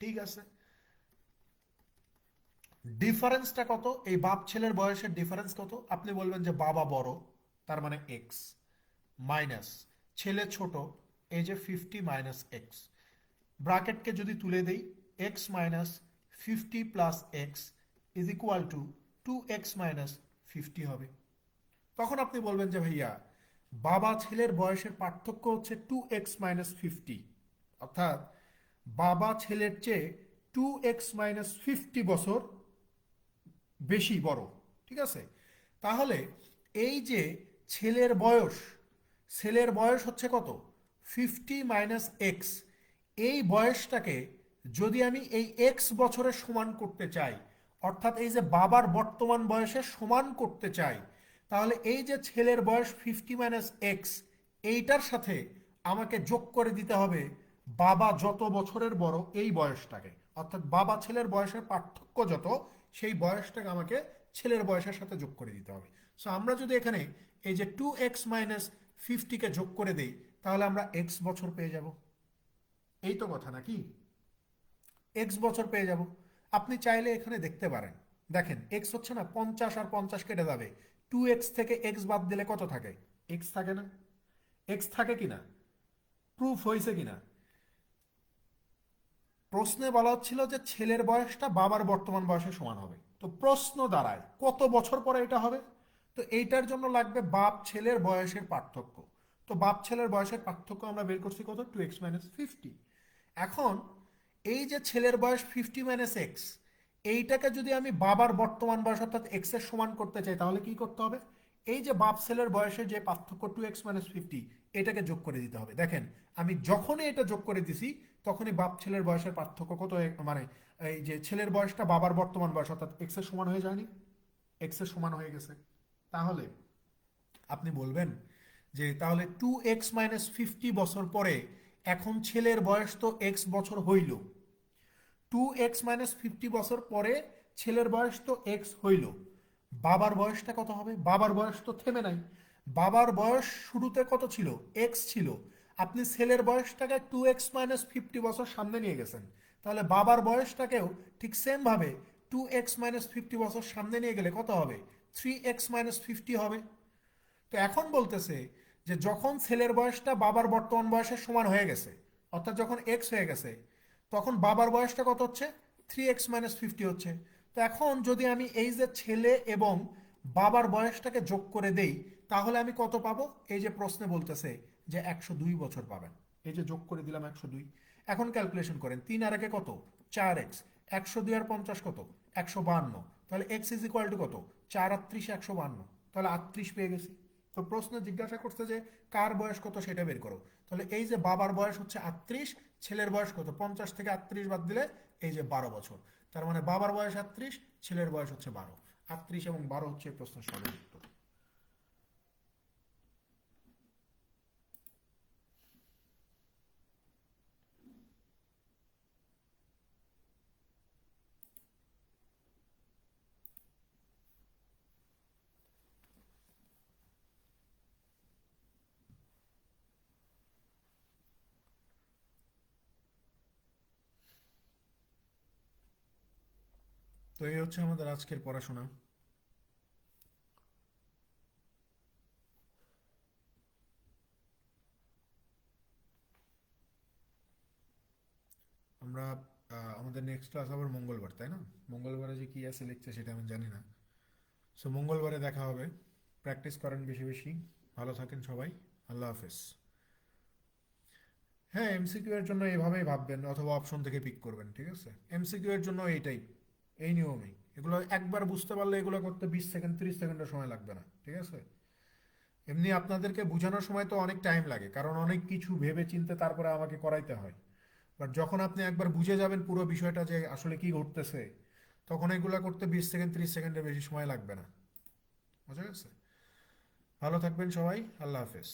ঠিক আছে, ডিফারেন্সটা কত? এই বাপ ছেলের বয়সের ডিফারেন্স কত? আপনি বলবেন যে বাবা বড়, তার মানে এক্স, মাইনাস ছেলে ছোট, এই যে 50 - x, ব্র্যাকেটকে যদি তুলে দেই, x - 50 + x is equal two 2x - 50 হবে। তখন আপনি বলবেন যে ভাইয়া বাবা ছেলের বয়সের পার্থক্য হচ্ছে 2x - 50, অর্থাৎ বাবা ছেলের চেয়ে 2x - 50 বছর বেশি বড়। ঠিক আছে, তাহলে এই যে ছেলের বয়স, ছেলের বয়স হচ্ছে কত? 50 - x। এই বয়সটাকে যদি আমি এই এক্স বছরের সমান করতে চাই, অর্থাৎ এই যে বাবার বর্তমান বয়সের সমান করতে চাই, তাহলে এই যে ছেলের বয়স 50 - x, এইটার সাথে আমাকে যোগ করে দিতে হবে বাবা যত বছরের বড় এই বয়সটাকে, অর্থাৎ বাবা ছেলের বয়সের পার্থক্য যত, সেই বয়সটাকে আমাকে ছেলের বয়সের সাথে যোগ করে দিতে হবে। সো আমরা যদি এখানে এই যে 2x - 50 কে যোগ করে দেই, তাহলে আমরা এক্স বছর পেয়ে যাব। এই তো কথা নাকি? এক্স বছর পেয়ে যাব। আপনি চাইলে এখানে দেখতে পারেন, দেখেন এক্স হচ্ছে না, 50 আর 50 কেটে যাবে, 2x থেকে এক্স বাদ দিলে কত থাকে? এক্স থাকে না? এক্স থাকে কিনা? প্রুফ হয়েছে কিনা? প্রশ্নে বলা হচ্ছিল যে ছেলের বয়সটা বাবার বর্তমান বয়সের সমান হবে, তো প্রশ্ন দাঁড়ায় কত বছর পরে এটা হবে? তো এইটার জন্য লাগবে বাপ ছেলের বয়সের পার্থক্য। তো বাপ ছেলের বয়সের পার্থক্য আমরা বের করছি কত? 2x - 50। এখন এই যে ছেলের বয়স 50 - x, এইটাকে যদি আমি বাবার বর্তমান বয়স অর্থাৎ এক্স এর সমান করতে চাই, তাহলে কি করতে হবে? এই যে বাপ ছেলের বয়সের যে পার্থক্য 2x-50 এটাকে যোগ করে দিতে হবে। দেখেন আমি যখনই এটা যোগ করে দিছি তখনই বাপ ছেলের বয়সের পার্থক্য কত মানে এই যে ছেলের বয়সটা বাবার বর্তমান বয়স অর্থাৎ এক্স এর সমান হয়ে যায়নি, এক্স এর সমান হয়ে গেছে। তাহলে আপনি বলবেন যে তাহলে 2x-50 বছর পরে এখন ছেলের বয়স তো এক্স বছর হইল, 2x-50 বছর পরে ছেলের বয়স তো এক্স হইল, বাবার বয়সটা কত হবে? বাবার বয়স তো থেমে নাই, বাবার বয়স শুরুতে কত ছিল? এক্স ছিল। আপনি ছেলের বয়সটাকে 2x-50 বছর সামনে নিয়ে গেছেন, তাহলে বাবার বয়সটাকেও ঠিক সেম ভাবে 2x-50 বছর সামনে নিয়ে গেলে কত হবে? 3x-50 হবে। তো এখন বলতেছে যে যখন ছেলের বয়সটা বাবার বর্তমান বয়সের সমান হয়ে গেছে, অর্থাৎ যখন এক্স হয়ে গেছে, তখন বাবার বয়সটা কত হচ্ছে? 3x-50 হচ্ছে। তো এখন যদি আমি এই যে ছেলে এবং বাবার বয়সটাকে যোগ করে দেই তাহলে আমি কত পাবো? এই যে প্রশ্নে বলতেছে যে 102 বছর পাবেন। এই যে যোগ করে দিলাম 102। এখন ক্যালকুলেশন করেন, 3 আর একে কত? 4x, 102 আর 50 কত? 152। তাহলে x ইজ ইকুয়াল টু কত? 4 আর 30 152, তাহলে 38 পেয়ে গেছি। তো প্রশ্ন জিজ্ঞাসা করছে যে কার বয়স কত সেটা বের করো। তাহলে এই যে বাবার বয়স হচ্ছে 38, ছেলের বয়স কত? 50 থেকে 38 বাদ দিলে এই যে 12 বছর। তার মানে বাবার বয়স 38, ছেলের বয়স হচ্ছে 12। 38 এবং 12 হচ্ছে প্রশ্ন সঠিক উত্তর। তো এই হচ্ছে আমাদের আজকের পড়াশোনা। আমরা আমাদের নেক্সট ক্লাস আবার মঙ্গলবার, তাই না? মঙ্গলবারে যে কি আছে লিখছে সেটা আমি জানি না। সো মঙ্গলবারে দেখা হবে। প্র্যাকটিস করেন বেশি বেশি। ভালো থাকেন সবাই। আল্লাহ হাফেজ। হ্যাঁ, এমসিকিউ এর জন্য এভাবেই ভাববেন অথবা অপশন থেকে পিক করবেন, ঠিক আছে? এমসিকিউ এর জন্য এইটাই, এই নিয়মেই। এগুলো একবার বুঝতে পারলে এগুলো করতে 20 সেকেন্ড 30 সেকেন্ডের সময় লাগবে না, ঠিক আছে? এমনি আপনাদেরকে বোঝানোর সময় তো অনেক টাইম লাগে, কারণ অনেক কিছু ভেবে চিন্তে তারপরে আমাকে করাইতে হয়। বাট যখন আপনি একবার বুঝে যাবেন পুরো বিষয়টা যে আসলে কি ঘটতেছে, তখন এগুলা করতে 20 সেকেন্ড 30 সেকেন্ডের বেশি সময় লাগবে না। বুঝা গেছে? ভালো থাকবেন সবাই। আল্লাহ হাফেজ।